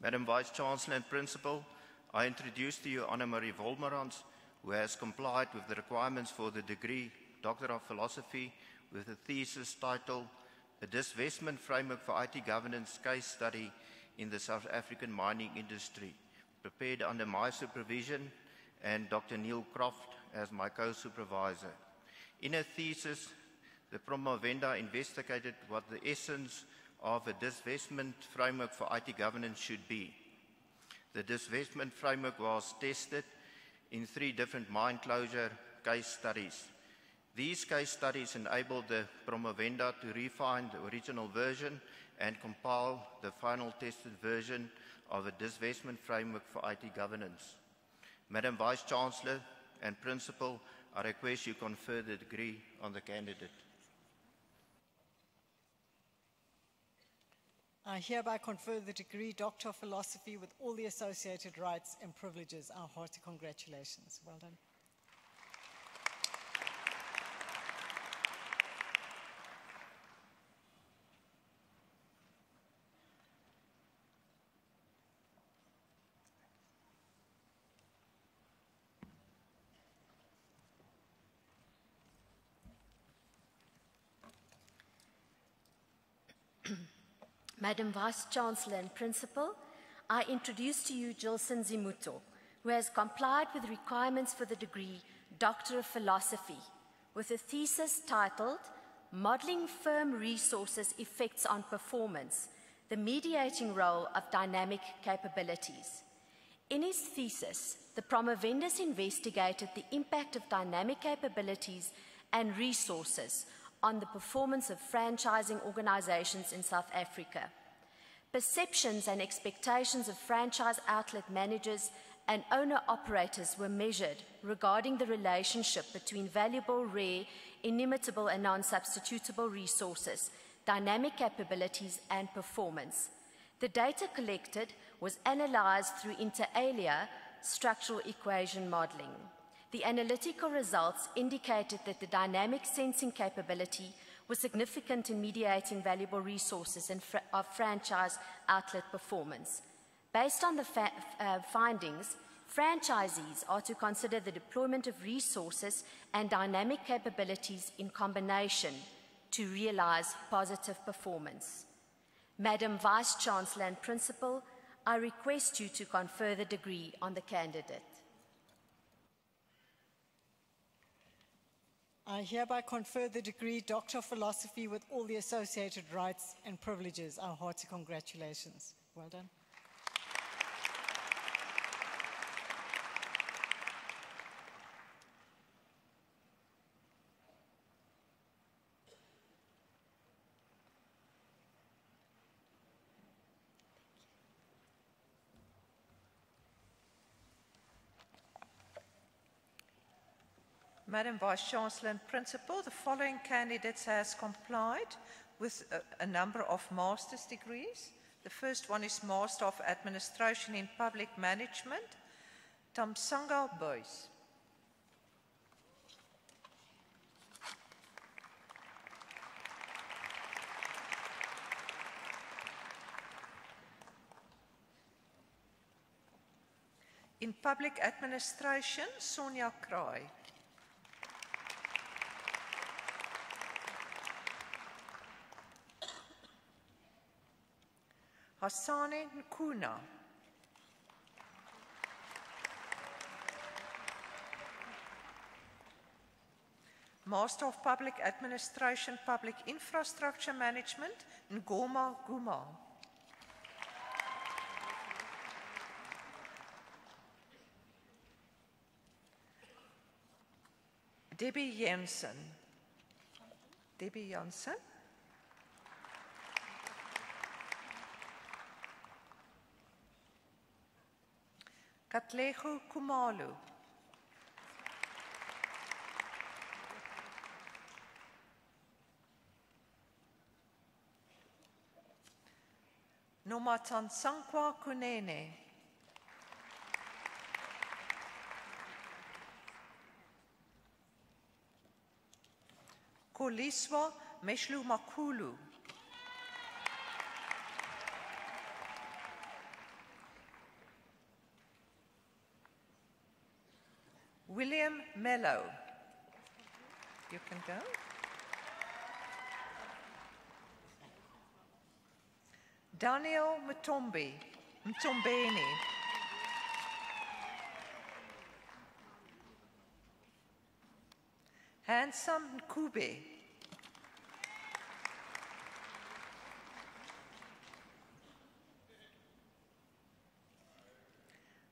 Madam Vice-Chancellor and Principal, I introduce to you Anna-Marie Wolmerans, who has complied with the requirements for the degree Doctor of Philosophy with a thesis titled A Divestment Framework for IT Governance Case Study in the South African Mining Industry, prepared under my supervision and Dr. Neil Croft as my co-supervisor. In her thesis, the promovenda investigated what the essence of a divestment framework for IT governance should be. The divestment framework was tested in 3 different mine closure case studies. These case studies enabled the promovenda to refine the original version and compile the final tested version of a divestment framework for IT governance. Madam Vice-Chancellor and Principal, I request you confer the degree on the candidate.
I hereby confer the degree Doctor of Philosophy with all the associated rights and privileges. Our hearty congratulations. Well done.
Madam Vice-Chancellor and Principal, I introduce to you Jilson Zimuto, who has complied with requirements for the degree Doctor of Philosophy, with a thesis titled Modeling Firm Resources Effects on Performance, the Mediating Role of Dynamic Capabilities. In his thesis, the promovendus investigated the impact of dynamic capabilities and resources on the performance of franchising organizations in South Africa. Perceptions and expectations of franchise outlet managers and owner-operators were measured regarding the relationship between valuable, rare, inimitable, and non-substitutable resources, dynamic capabilities, and performance. The data collected was analyzed through inter alia structural equation modeling. The analytical results indicated that the dynamic sensing capability was significant in mediating valuable resources of franchise outlet performance. Based on the findings, franchisees are to consider the deployment of resources and dynamic capabilities in combination to realize positive performance. Madam Vice-Chancellor and Principal, I request you to confer the degree on the candidate.
I hereby confer the degree Doctor of Philosophy with all the associated rights and privileges. Our hearty congratulations. Well done.
Madam Vice-Chancellor and Principal, the following candidates has complied with a number of master's degrees. The first one is Master of Administration in Public Management, Tamsanga Boys. In Public Administration, Sonia Kraai. Hassane Nkuna. Master of Public Administration, Public Infrastructure Management, Ngoma Guma. Debbie Jensen. Debbie Jansen. Katlego Kumalu. Nomatansankwa Kunene. Koliswa Meshlu Makulu. William Mello. You can go. Daniel Mtombeni. Handsome Nkube.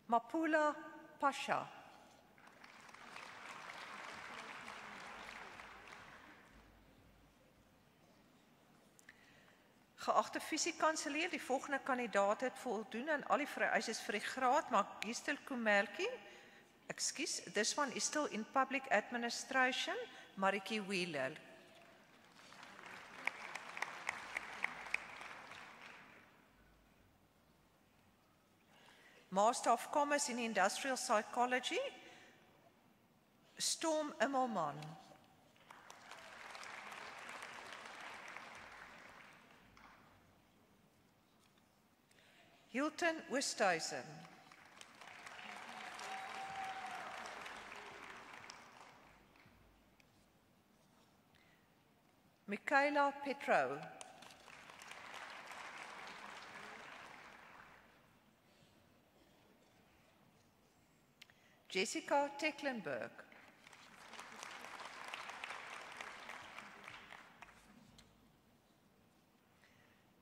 Mapula Pasha. Geagte fisiekanselier, die volgende kandidaat het voldoen aan al die vereistes vir die graad, maar Gistel Kumelki, excuse, this one is still in public administration, Mariki Wheeler. Master of Commerce in Industrial Psychology, Storm Immelman. Hilton Westhuizen. Michaela Petro. Jessica Tecklenburg.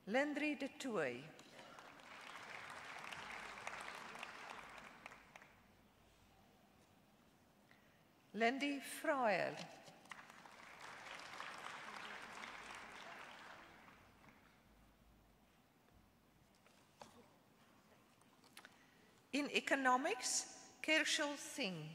Lindri de Tooy. Lindy Fryer. In economics, Kershal Singh.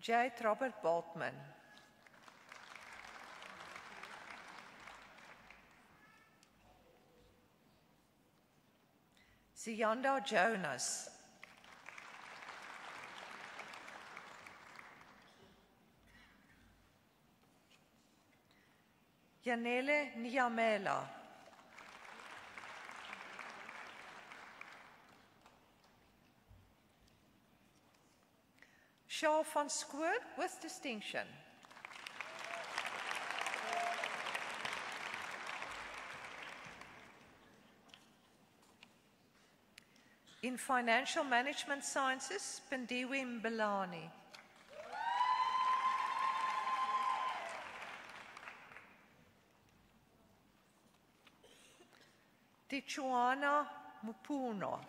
J. Robert Baltman. Sianda Jonas. Yanele Nyamela. Shaw van Schoor with distinction. In Financial Management Sciences, Pendiwe Mbelani. Tichuana Mupuno.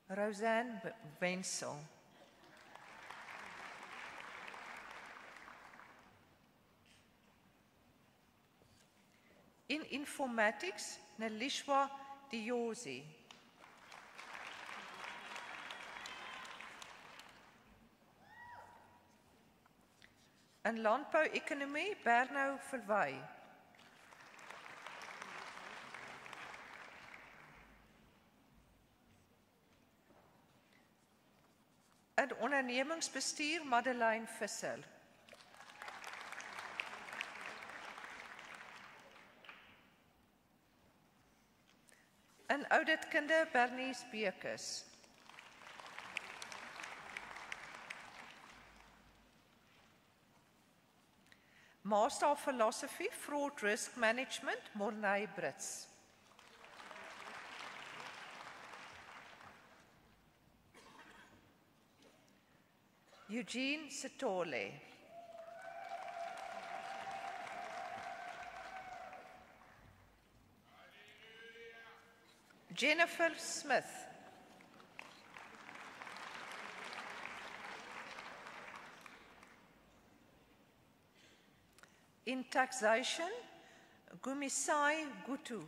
Roseanne Wenzel. In Informatics, Nelishwa Diozi. In Landboueconomie, Bernou Verwy. In Ondernemingsbestuur, Madeleine Visser. In Ouditkunde, Bernice Bekes. Master of Philosophy, Fraud Risk Management, Mornay Brits. Eugene Sitole. Jennifer Smith. In taxation, Gumisai Gutu.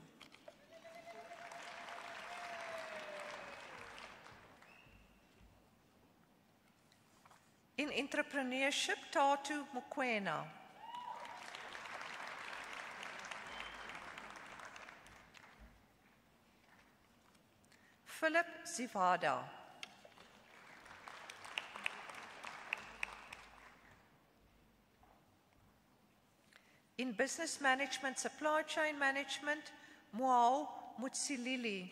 In entrepreneurship, Tatu Mukwena. Philip Zivada. In business management, supply chain management, Moao Mutsilili.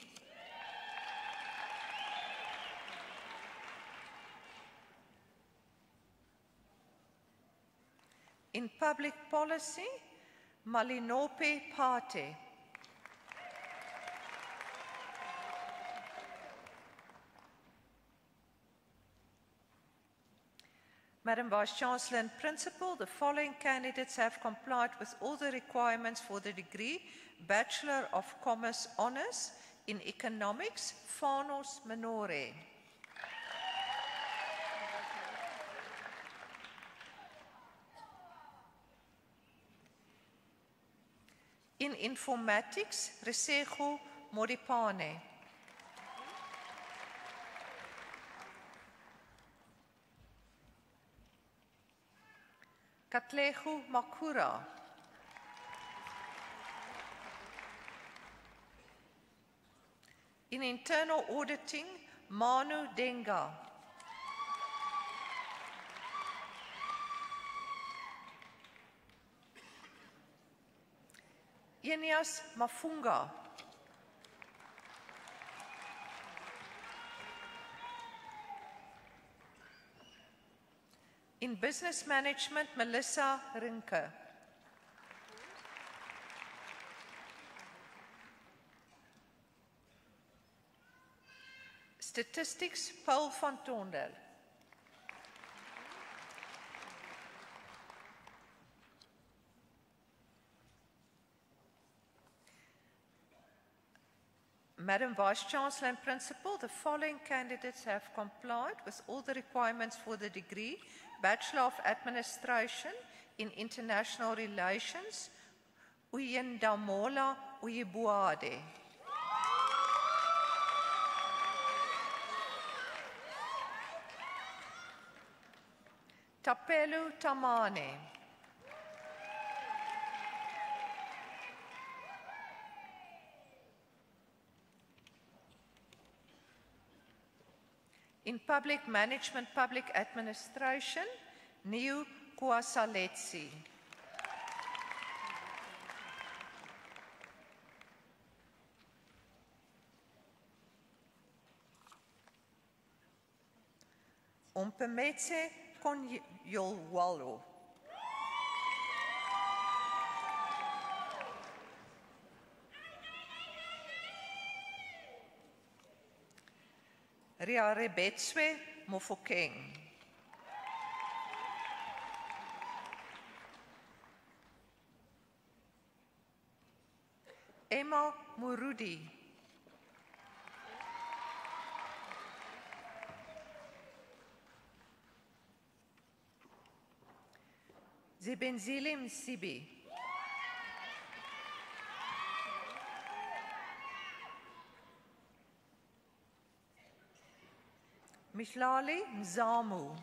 In public policy, Malinope Pate. Madam Vice-Chancellor and Principal, the following candidates have complied with all the requirements for the degree Bachelor of Commerce Honours in Economics, Fanos Minore. In Informatics, Resego Modipane. Katlego Makura. In internal auditing, Manu Denga. Enias Mafunga. In business management, Melissa Rinke. Statistics, Paul van Tondel. Madam Vice-Chancellor and Principal, the following candidates have complied with all the requirements for the degree Bachelor of Administration in International Relations, Uyendamola Uyebuade. Tapelu Tamane. In public management, public administration, Niu Kwasaletsi. Ompemetse Konyolwalo. Ria Rebetswe Mofokeng. Emma Murudi. Zibenzile Msibi. Mishlali Mzamu.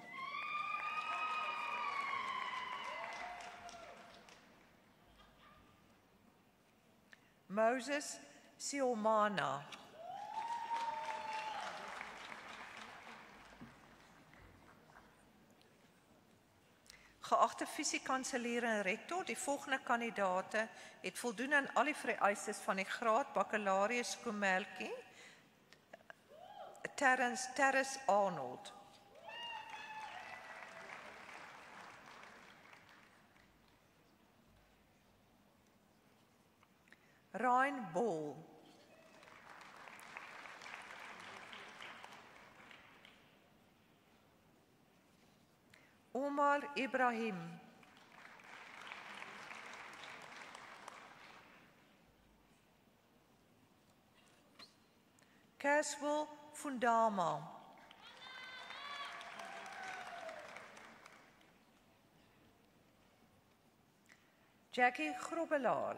Moses Siomana. Geachte visiekanselier en rector, die volgende kandidaate het voldoen aan al die vereistes van die graad baccalaureus Komelkie, Terrence Arnold. Ryan Ball. Omar Ibrahim. Caswell Fundama. Jackie Grobbelaar.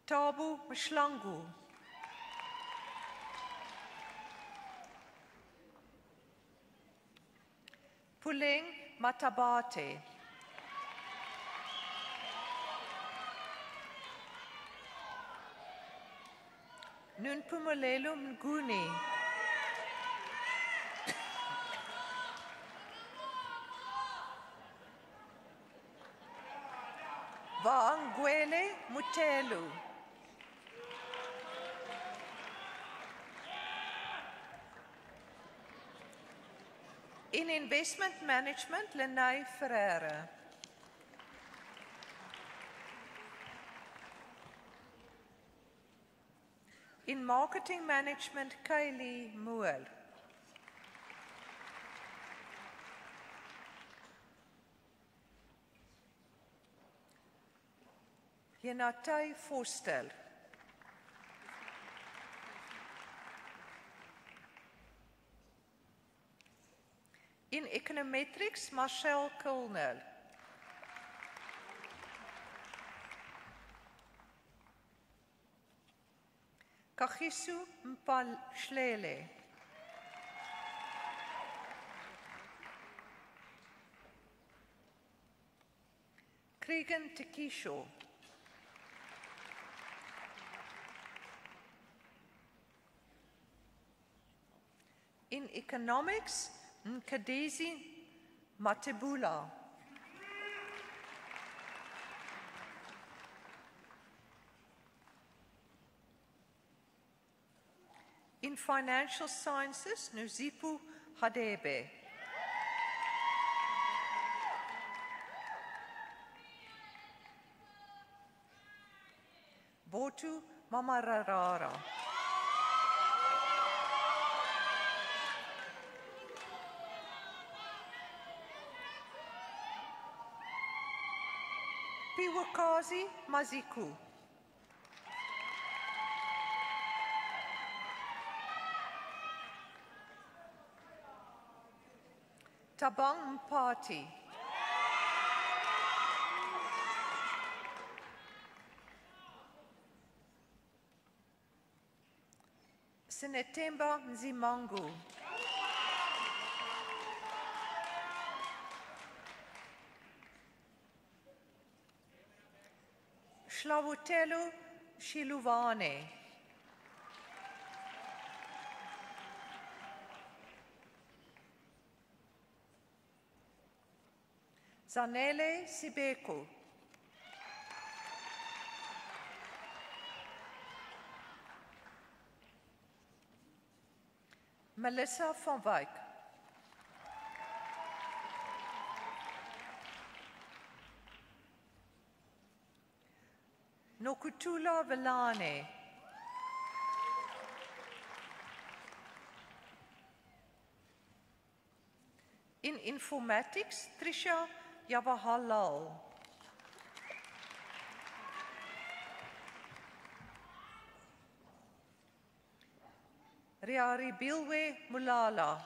Tabu Mshlangu. Puleng Matabate. Nunpumulelo Mnguni. Tavangwele Mutelu. In investment management, Lenay Ferreira. In marketing management, Kylie Moel. Yenatay Forstel. In econometrics, Marcel Kulnel. Kagisu Mpalshlele. Krigan Tekisho. In economics, Nkadezi Matebula. In financial sciences, Nuzipu Hadebe. Botu Mamararara. Piwakazi Maziku. Tabang Mpati. Sinetemba Nzimangu. Shlawutelu Shiluvane. Zanele Sibeko. Melissa van Wyk. Nokutula Velane. In informatics, Trisha Yavahalal. Riari Bilwe Mulala.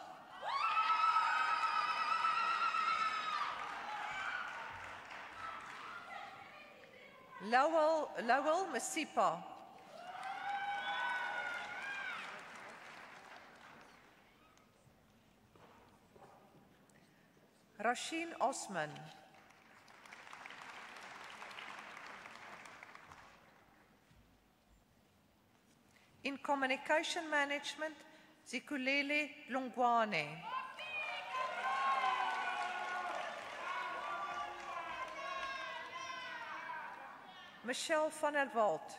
Lowell Masipa. Rasheen Osman. In communication management, Zikulele Longwane. Michelle van der Walt.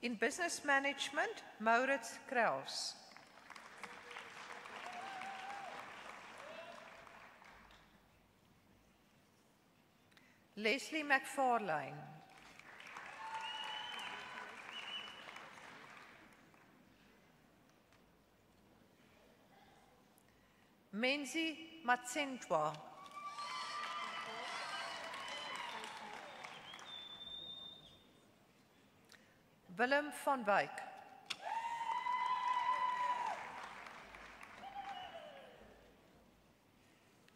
In business management, Maurits Kraus. Leslie McFarlane. Menzi Matsentwa. Willem van Wyk.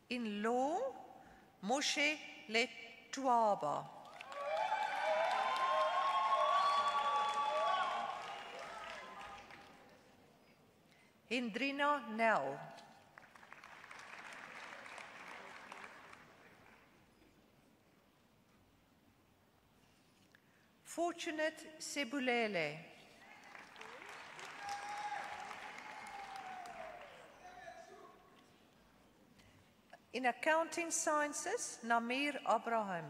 In law, Moshe Letwaba. Hendrina Nel. Fortunate Sebulele. In Accounting Sciences, Namir Abraham.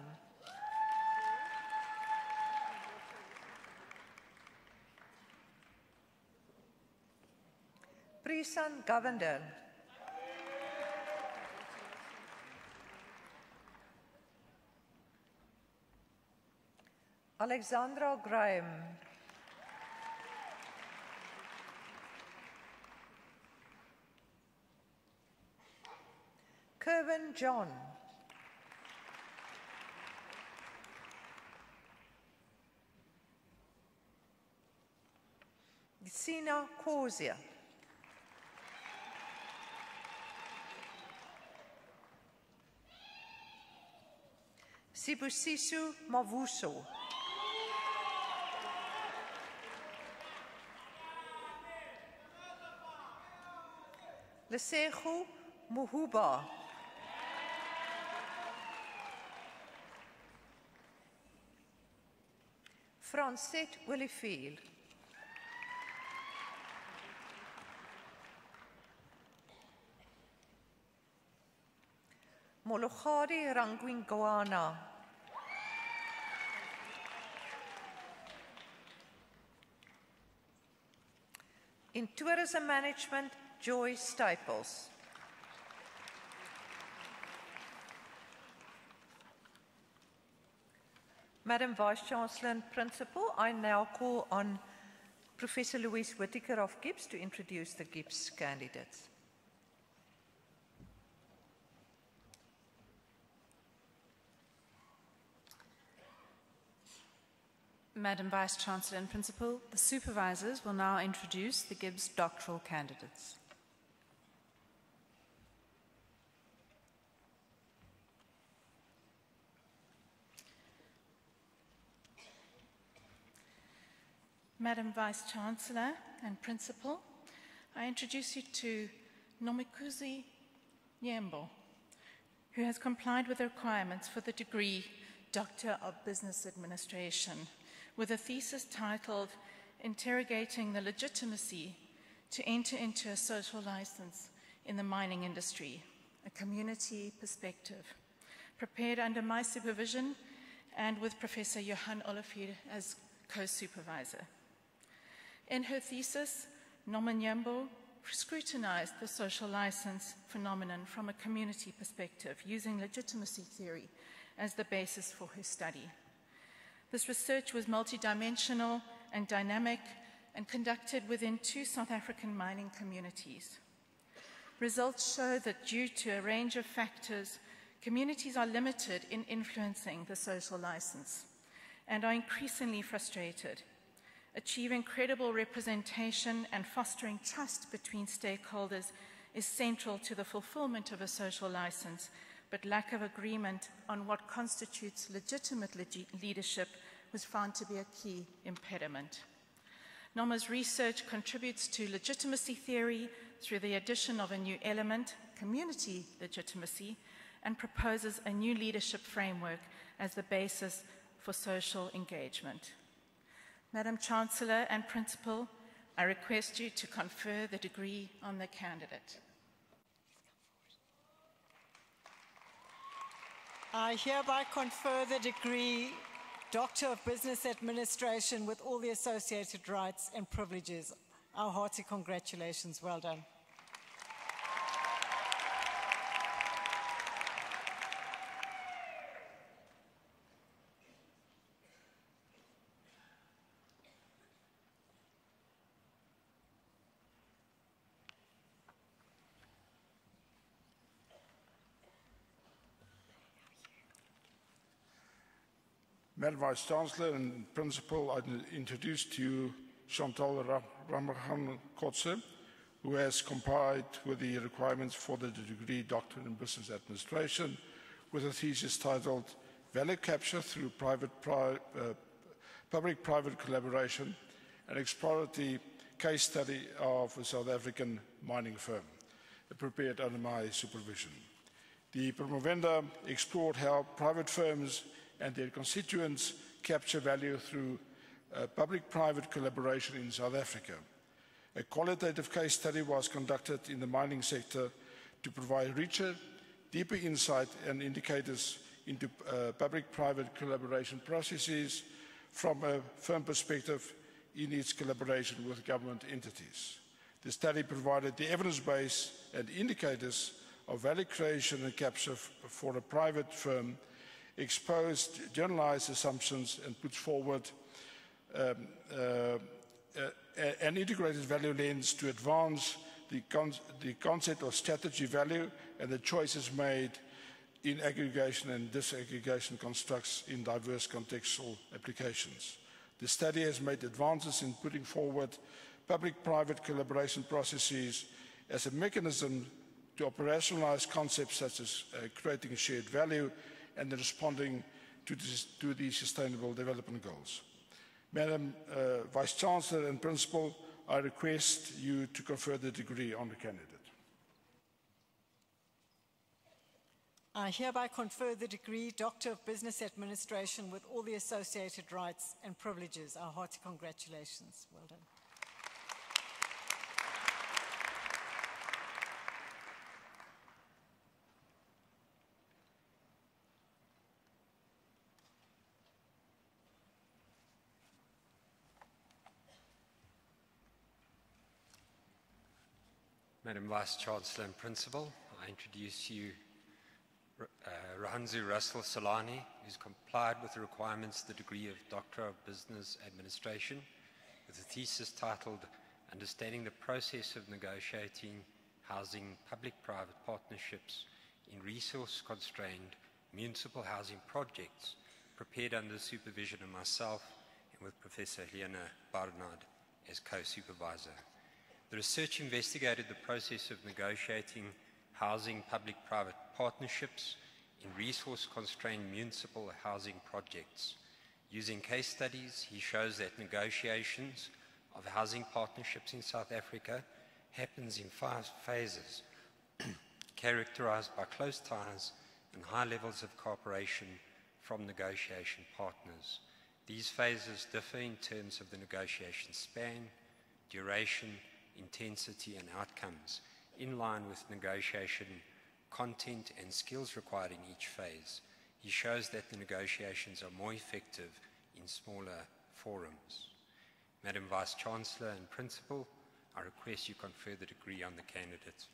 Prisan Govender. Alexandra Graham. Kerwin John. Sina Kozia. Sibusiso Mavuso. Lesego Muhuba. Francette Willifield. Molokhari Rangwingwana. In Tourism Management, Joy Staples. Madam Vice-Chancellor and Principal, I now call on Professor Louise Whittaker of Gibbs to introduce the Gibbs candidates.
Madam Vice-Chancellor and Principal, the supervisors will now introduce the Gibbs doctoral candidates. Madam Vice-Chancellor and Principal, I introduce you to Nomikuzi Nyembo, who has complied with the requirements for the degree Doctor of Business Administration, with a thesis titled Interrogating the Legitimacy to Enter into a Social License in the Mining Industry, a Community Perspective, prepared under my supervision and with Professor Johan Olivier as co-supervisor. In her thesis, Noma Nyembo scrutinized the social license phenomenon from a community perspective, using legitimacy theory as the basis for her study. This research was multidimensional and dynamic and conducted within 2 South African mining communities. Results show that due to a range of factors, communities are limited in influencing the social license and are increasingly frustrated. Achieving credible representation and fostering trust between stakeholders is central to the fulfillment of a social license, but lack of agreement on what constitutes legitimate leadership was found to be a key impediment. NOMA's research contributes to legitimacy theory through the addition of a new element, community legitimacy, and proposes a new leadership framework as the basis for social engagement. Madam Chancellor and Principal, I request you to confer the degree on the candidate.
I hereby confer the degree Doctor of Business Administration with all the associated rights and privileges. Our hearty congratulations. Well done.
Madam Vice-Chancellor and Principal, I introduce to you Chantal Ramahan Kotze, who has complied with the requirements for the degree Doctor in Business Administration with a thesis titled Value Capture Through Public-Private Collaboration, an exploratory case study of a South African mining firm, prepared under my supervision. The promovenda explored how private firms and their constituents capture value through public-private collaboration in South Africa. A qualitative case study was conducted in the mining sector to provide richer deeper insight and indicators into public-private collaboration processes from a firm perspective in its collaboration with government entities. The study provided the evidence base and indicators of value creation and capture for a private firm, exposed generalized assumptions, and put forward an integrated value lens to advance the concept of strategy value and the choices made in aggregation and disaggregation constructs in diverse contextual applications. The study has made advances in putting forward public-private collaboration processes as a mechanism to operationalize concepts such as creating shared value and responding to the Sustainable Development Goals. Madam Vice-Chancellor and Principal, I request you to confer the degree on the candidate.
I hereby confer the degree Doctor of Business Administration with all the associated rights and privileges. Our hearty congratulations. Well done.
Madam Vice-Chancellor and Principal, I introduce you Rahanzu Russell Solani, who's complied with the requirements of the degree of Doctor of Business Administration with a thesis titled Understanding the Process of Negotiating Housing Public-Private Partnerships in Resource-Constrained Municipal Housing Projects, prepared under the supervision of myself and with Professor Helena Barnard as co-supervisor. The research investigated the process of negotiating housing public-private partnerships in resource-constrained municipal housing projects. Using case studies, he shows that negotiations of housing partnerships in South Africa happens in 5 phases, characterized by close ties and high levels of cooperation from negotiation partners. These phases differ in terms of the negotiation span, duration, intensity, and outcomes, in line with negotiation content and skills required in each phase. He shows that the negotiations are more effective in smaller forums. Madam Vice-Chancellor and Principal, I request you confer the degree on the candidate.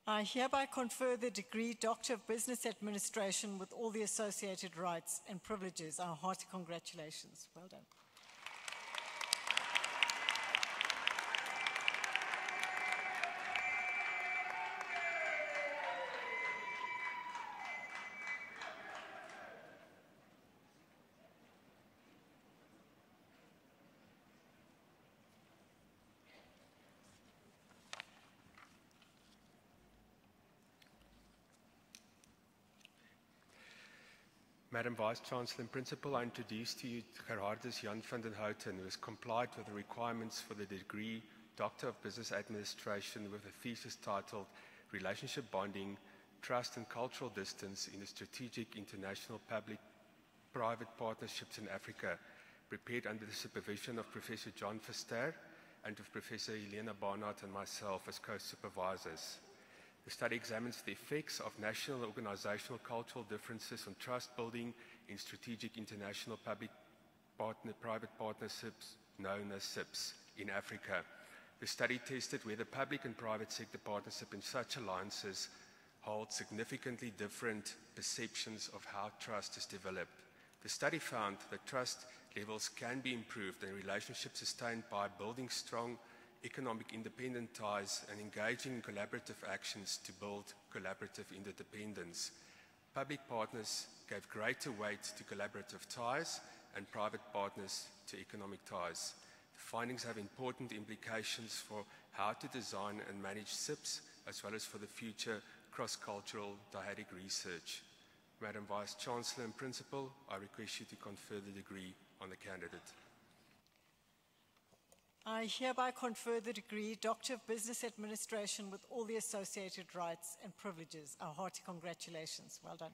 I hereby confer the degree Doctor of Business Administration with all the associated rights and privileges. Our hearty congratulations. Well done.
Madam Vice-Chancellor and Principal, I introduce to you Gerhardus Jan van den Houten, who has complied with the requirements for the degree Doctor of Business Administration with a thesis titled Relationship Bonding, Trust and Cultural Distance in the Strategic International Public-Private Partnerships in Africa, prepared under the supervision of Professor John Verster and of Professor Helena Barnard and myself as co-supervisors. The study examines the effects of national organizational cultural differences on trust building in strategic international public-private partnerships known as SIPs in Africa. The study tested whether public and private sector partnership in such alliances hold significantly different perceptions of how trust is developed. The study found that trust levels can be improved and relationships sustained by building strong economic independent ties and engaging in collaborative actions to build collaborative interdependence. Public partners gave greater weight to collaborative ties and private partners to economic ties. The findings have important implications for how to design and manage SIPs, as well as for the future cross-cultural dyadic research. Madam Vice-Chancellor and Principal, I request you to confer the degree on the candidate.
I hereby confer the degree Doctor of Business Administration with all the associated rights and privileges. Our hearty congratulations. Well done.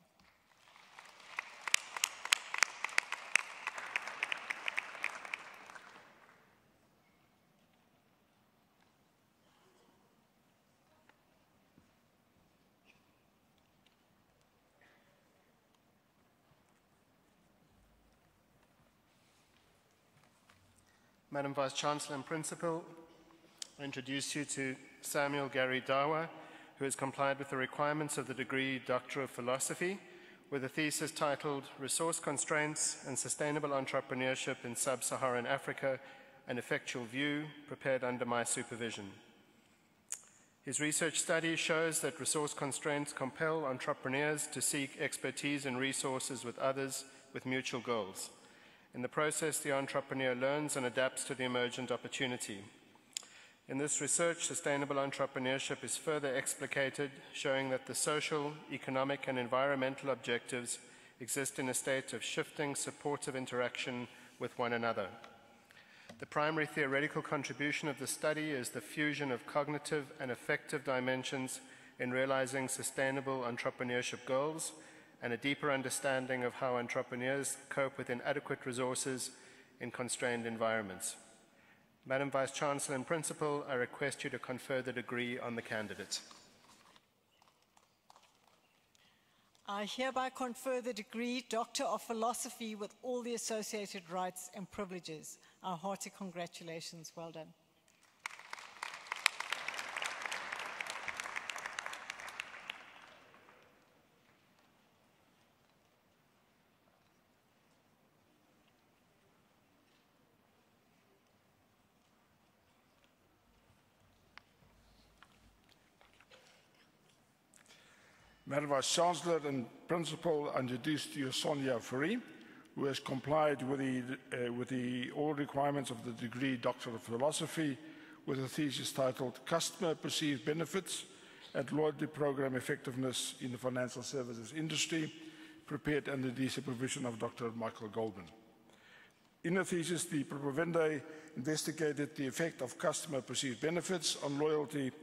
Madam Vice-Chancellor and Principal, I introduce you to Samuel Gary Dawa, who has complied with the requirements of the degree Doctor of Philosophy with a thesis titled Resource Constraints and Sustainable Entrepreneurship in Sub-Saharan Africa, an Effectual View, prepared under my supervision. His research study shows that resource constraints compel entrepreneurs to seek expertise and resources with others with mutual goals. In the process, the entrepreneur learns and adapts to the emergent opportunity. In this research, sustainable entrepreneurship is further explicated, showing that the social, economic, and environmental objectives exist in a state of shifting supportive interaction with one another. The primary theoretical contribution of the study is the fusion of cognitive and affective dimensions in realizing sustainable entrepreneurship goals and a deeper understanding of how entrepreneurs cope with inadequate resources in constrained environments. Madam Vice-Chancellor and Principal, I request you to confer the degree on the candidate.
I hereby confer the degree Doctor of Philosophy with all the associated rights and privileges. Our hearty congratulations. Well done.
Madam Vice-Chancellor and Principal, I introduce to you Sonia Fourie, who has complied with all requirements of the degree Doctor of Philosophy with a thesis titled Customer Perceived Benefits and Loyalty Program Effectiveness in the Financial Services Industry, prepared under the supervision of Dr. Michael Goldman. In the thesis, the promovenda investigated the effect of customer perceived benefits on loyalty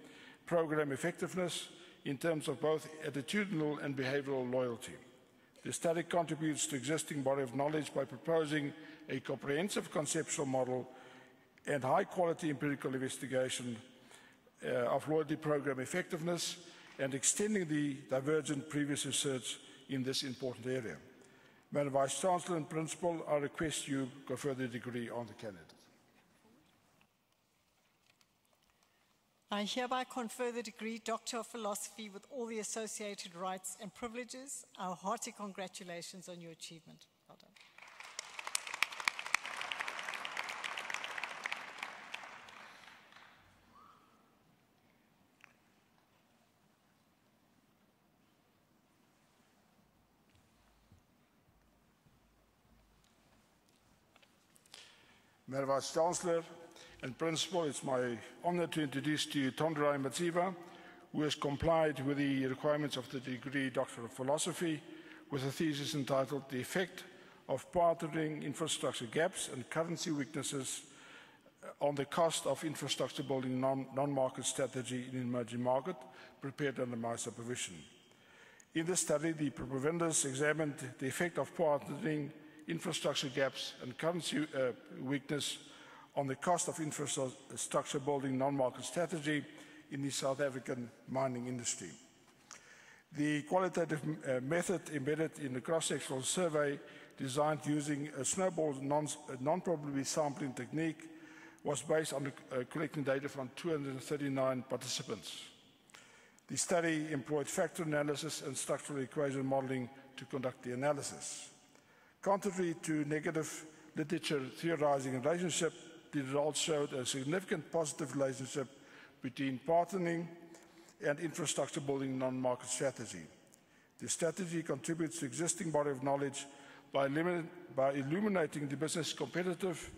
program effectiveness in terms of both attitudinal and behavioral loyalty. The study contributes to existing body of knowledge by proposing a comprehensive conceptual model and high-quality empirical investigation of loyalty program effectiveness and extending the divergent previous research in this important area. Madam Vice-Chancellor and Principal, I request you confer the degree on the candidate.
I hereby confer the degree Doctor of Philosophy with all the associated rights and privileges. Our hearty congratulations on your achievement. Well done.
Madam Vice-Chancellor and Principal, it's my honor to introduce to you Tondrai Matsiva, who has complied with the requirements of the degree Doctor of Philosophy with a thesis entitled The Effect of Partnering Infrastructure Gaps and Currency Weaknesses on the Cost of Infrastructure Building Non-Market Strategy in Emerging Market, prepared under my supervision. In the study, the promovendus examined the effect of partnering infrastructure gaps and currency weakness on the cost of infrastructure building non-market strategy in the South African mining industry. The qualitative method embedded in the cross-sectional survey designed using a snowball non-probability sampling technique was based on collecting data from 239 participants. The study employed factor analysis and structural equation modeling to conduct the analysis. Contrary to negative literature theorizing relationship, the results showed a significant positive relationship between partnering and infrastructure building non-market strategy. The strategy contributes to existing body of knowledge by illuminating the business competitive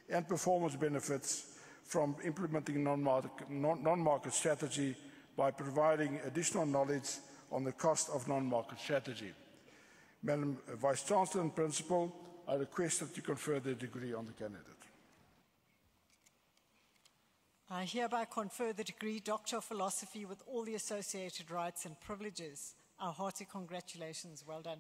and performance benefits from implementing non-market strategy by providing additional knowledge on the cost of non-market strategy. Madam Vice-Chancellor and Principal, I request that you confer the degree on the candidate.
I hereby confer the degree Doctor of Philosophy with all the associated rights and privileges. Our hearty congratulations. Well done.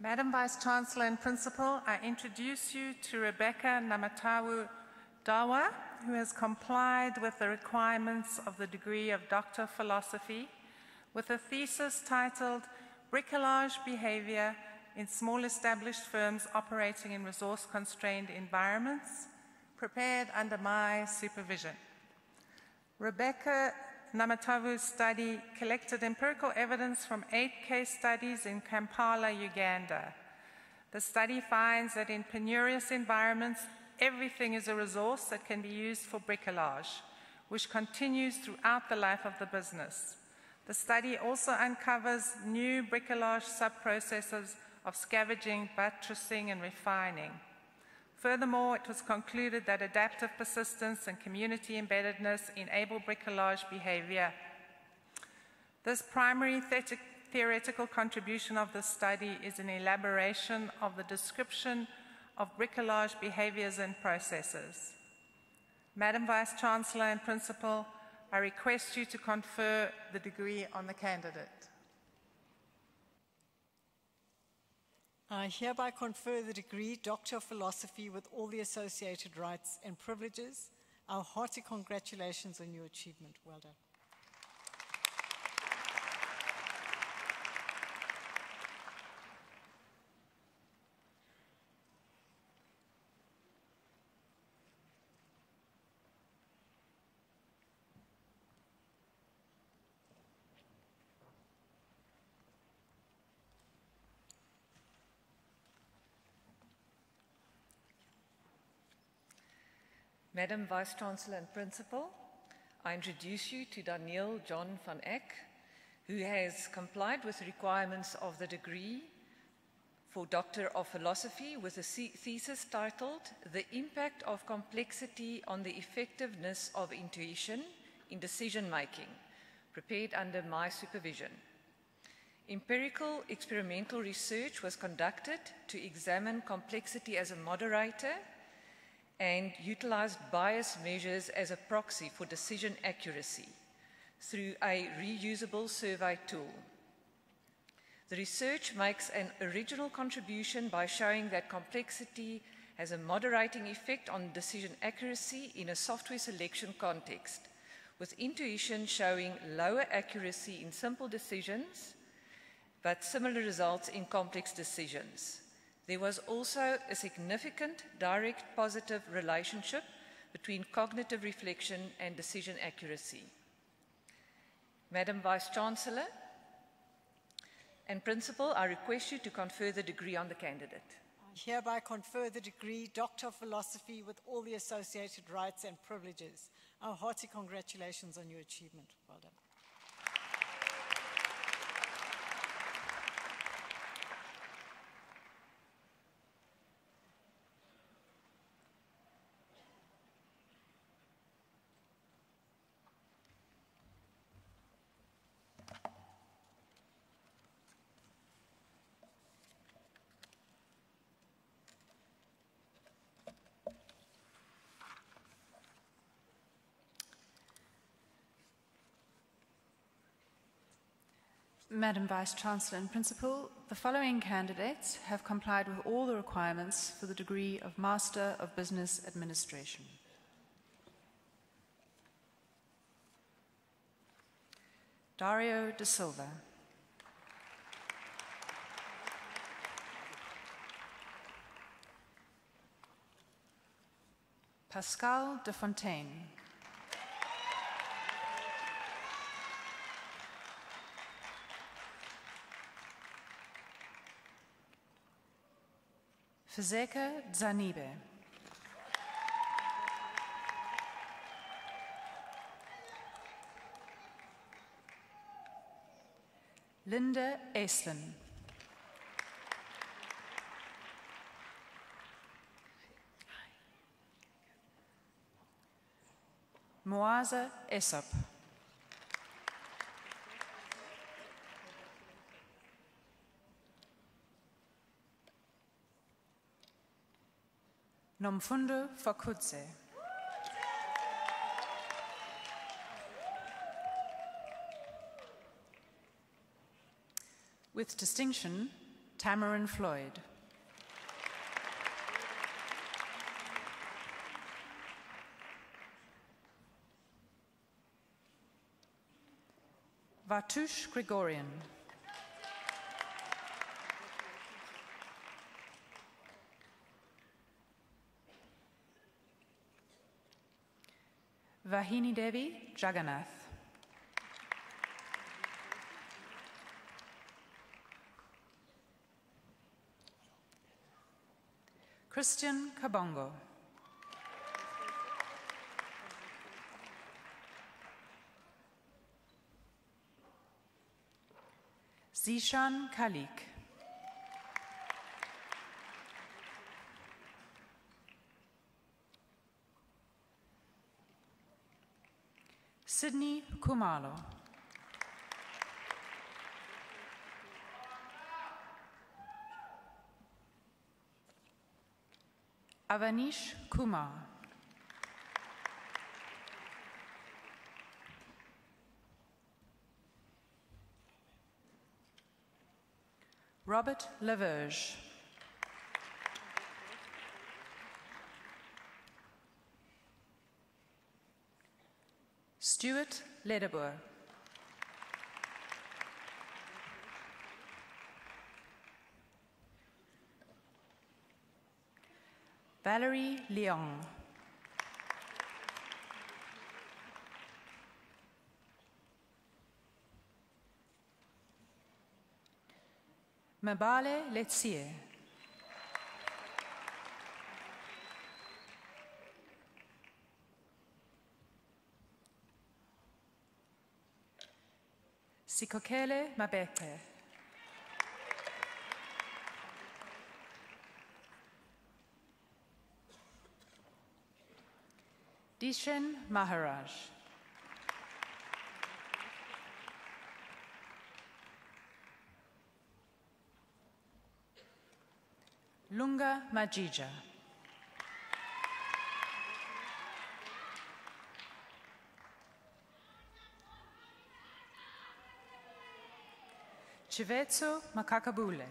Madam Vice-Chancellor and Principal, I introduce you to Rebecca Namatawu Dawa, who has complied with the requirements of the degree of Doctor of Philosophy with a thesis titled Bricolage Behavior in Small Established Firms Operating in Resource-Constrained Environments, prepared under my supervision. Rebecca Namatawu's study collected empirical evidence from 8 case studies in Kampala, Uganda. The study finds that in penurious environments, everything is a resource that can be used for bricolage, which continues throughout the life of the business. The study also uncovers new bricolage sub-processes of scavenging, buttressing, and refining. Furthermore, it was concluded that adaptive persistence and community embeddedness enable bricolage behavior. This primary theoretical contribution of the study is an elaboration of the description of bricolage behaviors and processes. Madam Vice-Chancellor and Principal, I request you to confer the degree on the candidate.
I hereby confer the degree Doctor of Philosophy with all the associated rights and privileges. Our hearty congratulations on your achievement. Well done.
Madam Vice-Chancellor and Principal, I introduce you to Daniel John van Eck, who has complied with the requirements of the degree for Doctor of Philosophy with a thesis titled The Impact of Complexity on the Effectiveness of Intuition in Decision-Making, prepared under my supervision. Empirical experimental research was conducted to examine complexity as a moderator and utilized bias measures as a proxy for decision accuracy through a reusable survey tool. The research makes an original contribution by showing that complexity has a moderating effect on decision accuracy in a software selection context, with intuition showing lower accuracy in simple decisions, but similar results in complex decisions. There was also a significant direct positive relationship between cognitive reflection and decision accuracy. Madam Vice-Chancellor and Principal, I request you to confer the degree on the candidate.
I hereby confer the degree Doctor of Philosophy with all the associated rights and privileges. Our hearty congratulations on your achievement. Well done.
Madam Vice-Chancellor and Principal, the following candidates have complied with all the requirements for the degree of Master of Business Administration. Dario da Silva. Pascal de Fontaine. Fezeka Zanibe. Linda Aislinn. Moaza Essop. Nomfundo Fakudze. With distinction, Tamarin Floyd. Vartush Gregorian. Vahini Devi Jagannath. Christian Kabongo. Zishan Kalik. Sydney Kumalo. Avanish Kumar. Robert Laverge. Stuart Ledeboer. Valerie Leong. Mabale Letsie. Sikokele Mabete. Dishen Maharaj. Lunga Majija. Chivetso Makakabule.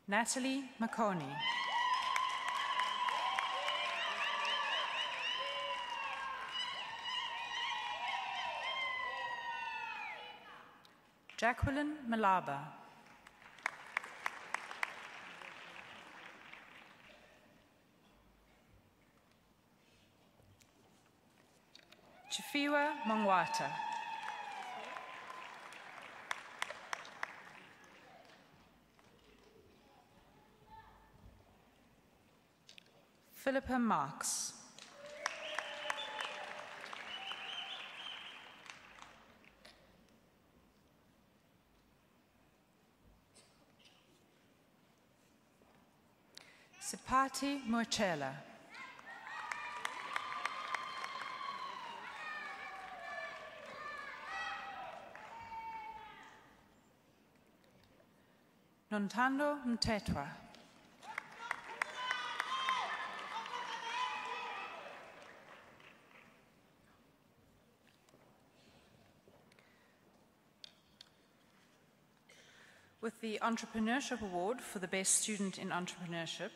Natalie Makoni. Jacqueline Malaba. Chifiwa Mangwata. Philippa Marks. Sipati Mochela. Nontando Mtetwa. With the Entrepreneurship Award for the Best Student in Entrepreneurship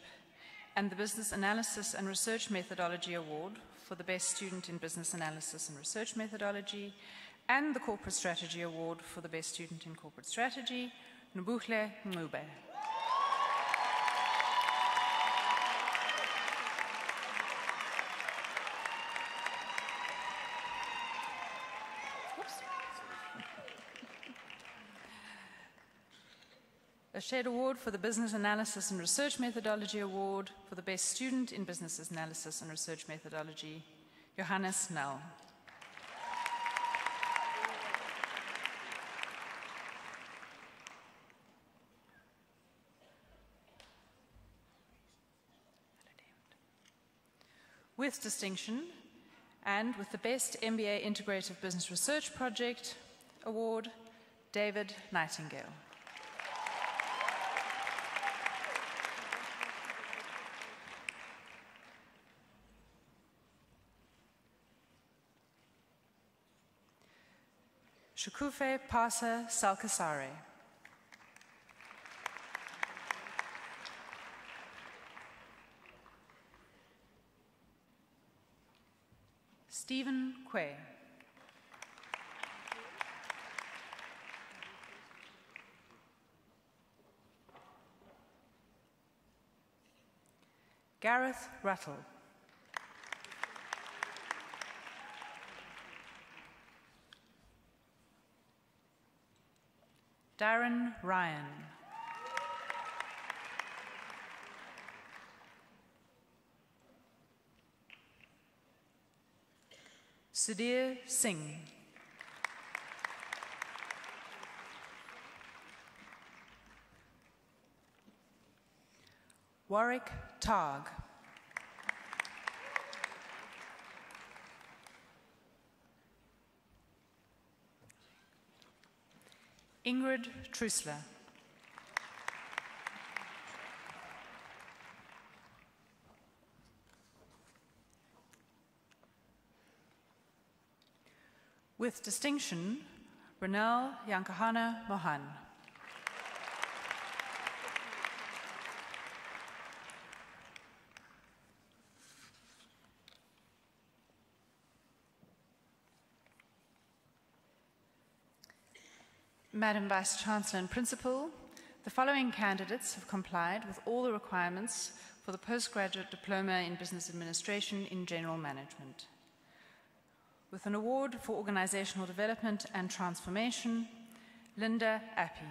and the Business Analysis and Research Methodology Award for the Best Student in Business Analysis and Research Methodology and the Corporate Strategy Award for the Best Student in Corporate Strategy, Nubuhle Ngube. A shared award for the Business Analysis and Research Methodology Award for the Best Student in Business Analysis and Research Methodology, Johannes Nell. With distinction, and with the Best MBA Integrative Business Research Project Award, David Nightingale. Chukufe Pasa Salkasare. Stephen Quay. Gareth Rattle. Darren Ryan. Sudhir Singh. Warwick Targ. Ingrid Trusler. With distinction, Ronel Yankahana Mohan. Madam Vice-Chancellor and Principal, the following candidates have complied with all the requirements for the postgraduate diploma in Business Administration in General Management. With an award for Organizational Development and Transformation, Linda Appy.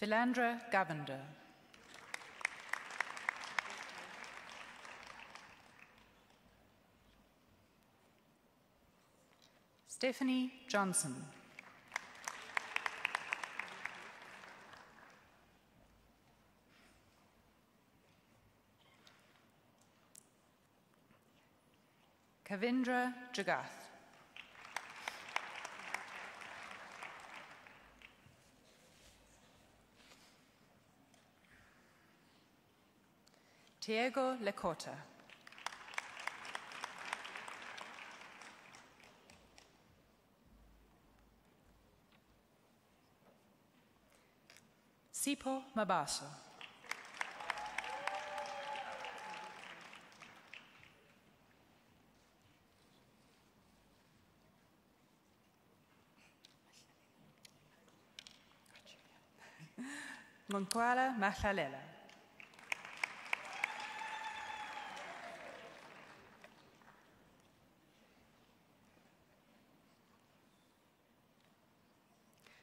Philandra Govender. Stephanie Johnson. Kavindra Jagath. Diego Lecota. Sipo Mabaso. Ngonkwala Mahlalela.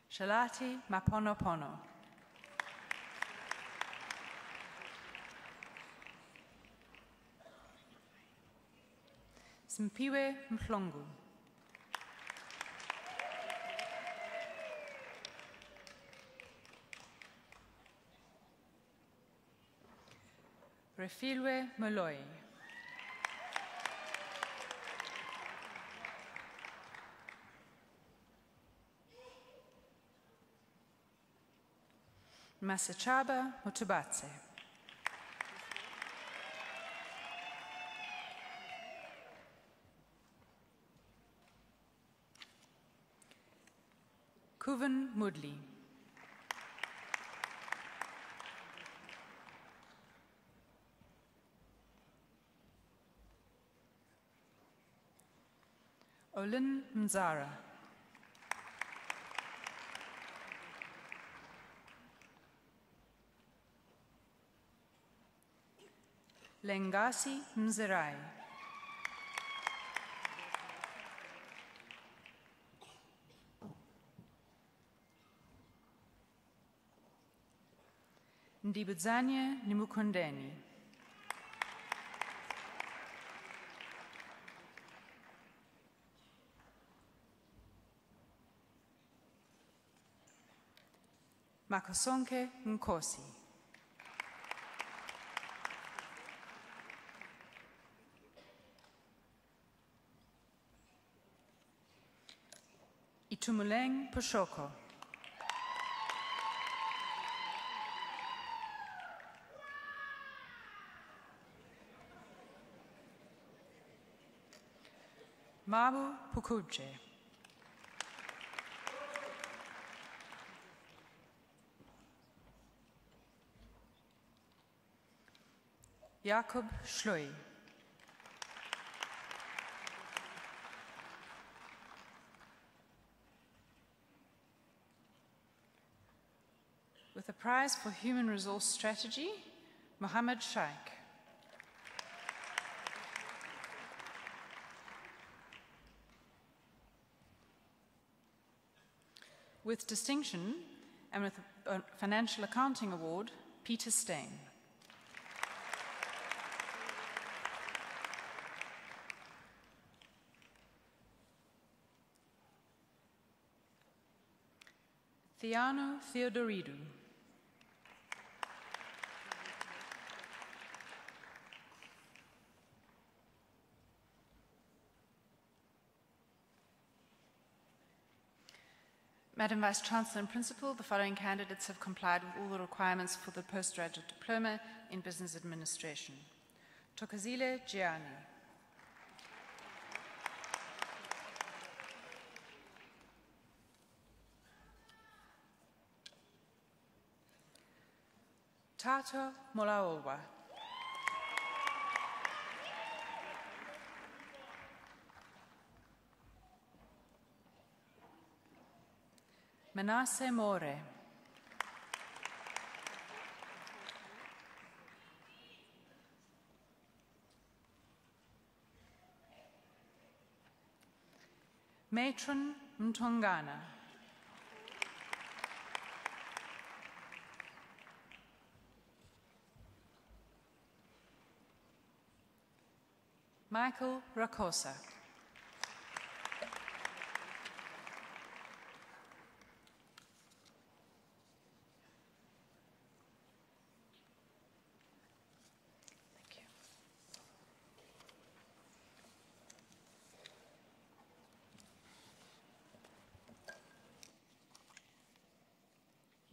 Shalati Maponopono. Simpiwe Mhlongu. Refilwe Moloi. Masachaba Mutubatse. Kuvan Mudli. Olin Mzara. Lengasi Mzirai. Ndibudzanye Nimukondeni. Makosonke Nkosi. Itumuleng Poshoko. Mabu Pukubje. Jakob Schlui. With the prize for Human Resource Strategy, Mohammed Shaikh. With distinction and with a Financial Accounting Award, Peter Stain. Theano Theodoridou. Madam Vice-Chancellor and Principal, the following candidates have complied with all the requirements for the postgraduate diploma in business administration. Tokozile Gianni. Tato Molaolwa. Manasseh More. Matron Mtongana. Michael Rakosa.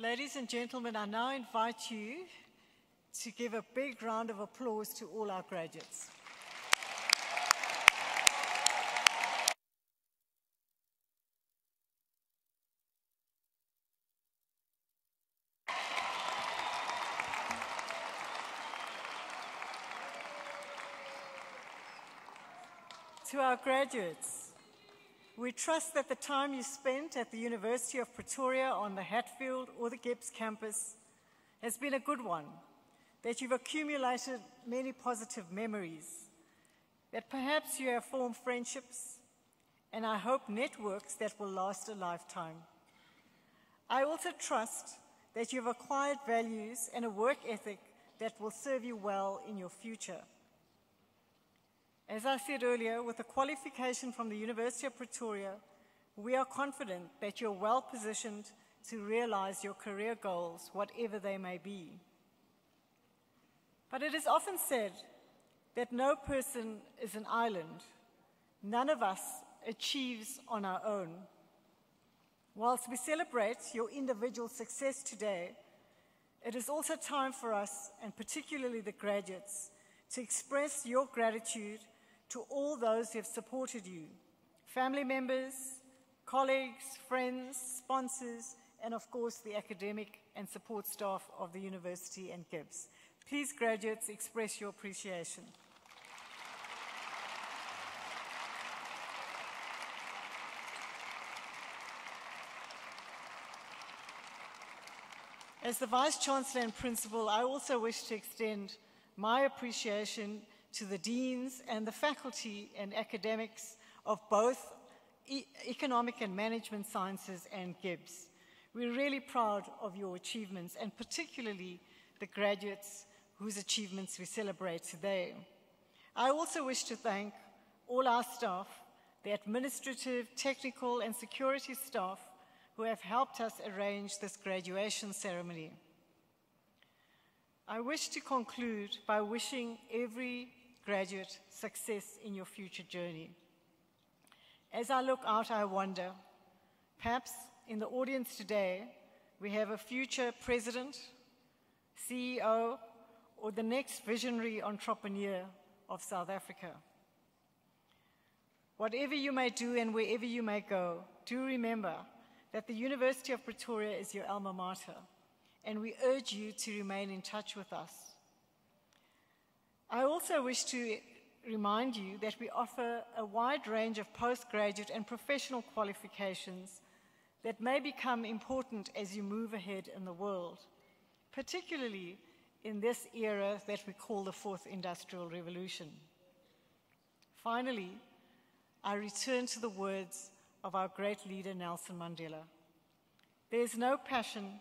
Ladies and gentlemen, I now invite you to give a big round of applause to all our graduates. To our graduates, we trust that the time you spent at the University of Pretoria on the Hatfield or the Gibbs campus has been a good one, that you've accumulated many positive memories, that perhaps you have formed friendships, and I hope networks that will last a lifetime. I also trust that you've acquired values and a work ethic that will serve you well in your future. As I said earlier, with a qualification from the University of Pretoria, we are confident that you're well positioned to realize your career goals, whatever they may be. But it is often said that no person is an island. None of us achieves on our own. Whilst we celebrate your individual success today, it is also time for us, and particularly the graduates, to express your gratitude to all those who have supported you, family members, colleagues, friends, sponsors, and of course the academic and support staff of the university and Gibbs. Please, graduates, express your appreciation. As the Vice-Chancellor and Principal, I also wish to extend my appreciation to the deans and the faculty and academics of both Economic and Management Sciences and Gibbs. We're really proud of your achievements, and particularly the graduates whose achievements we celebrate today. I also wish to thank all our staff, the administrative, technical, and security staff who have helped us arrange this graduation ceremony. I wish to conclude by wishing every graduate success in your future journey. As I look out, I wonder, perhaps in the audience today, we have a future president, CEO, or the next visionary entrepreneur of South Africa. Whatever you may do and wherever you may go, do remember that the University of Pretoria is your alma mater, and we urge you to remain in touch with us. I also wish to remind you that we offer a wide range of postgraduate and professional qualifications that may become important as you move ahead in the world, particularly in this era that we call the Fourth Industrial Revolution. Finally, I return to the words of our great leader, Nelson Mandela. There is no passion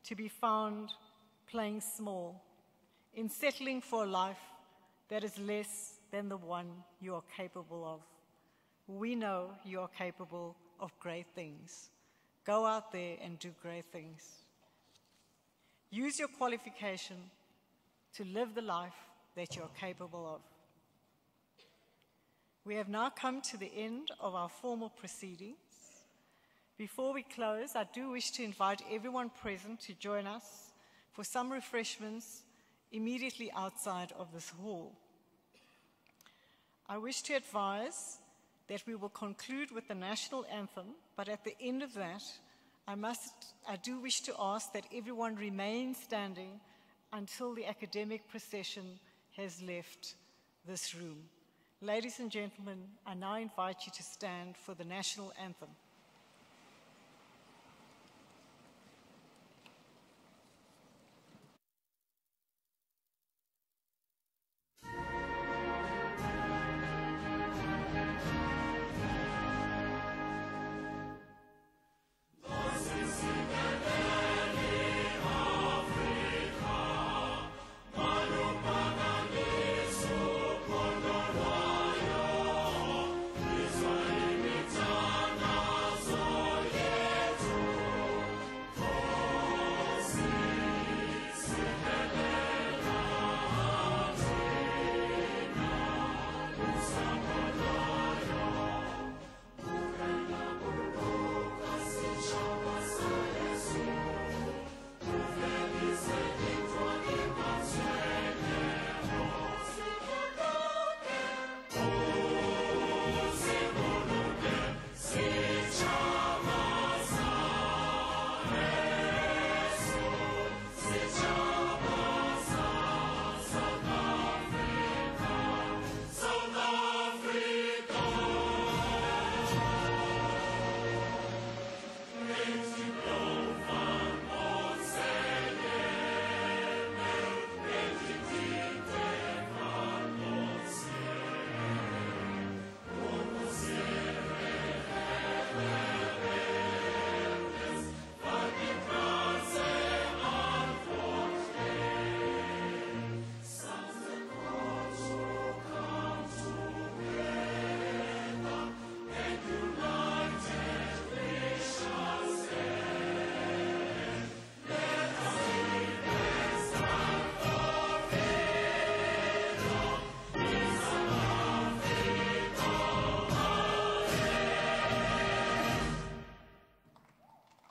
to be found playing small, in settling for a life that is less than the one you are capable of. We know you are capable of great things. Go out there and do great things. Use your qualification to live the life that you are capable of. We have now come to the end of our formal proceedings. Before we close, I do wish to invite everyone present to join us for some refreshments immediately outside of this hall. I wish to advise that we will conclude with the national anthem, but at the end of that, I do wish to ask that everyone remain standing until the academic procession has left this room. Ladies and gentlemen, I now invite you to stand for the national anthem.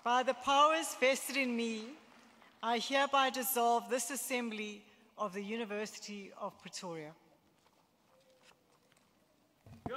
By the powers vested in me, I hereby dissolve this assembly of the University of Pretoria.
You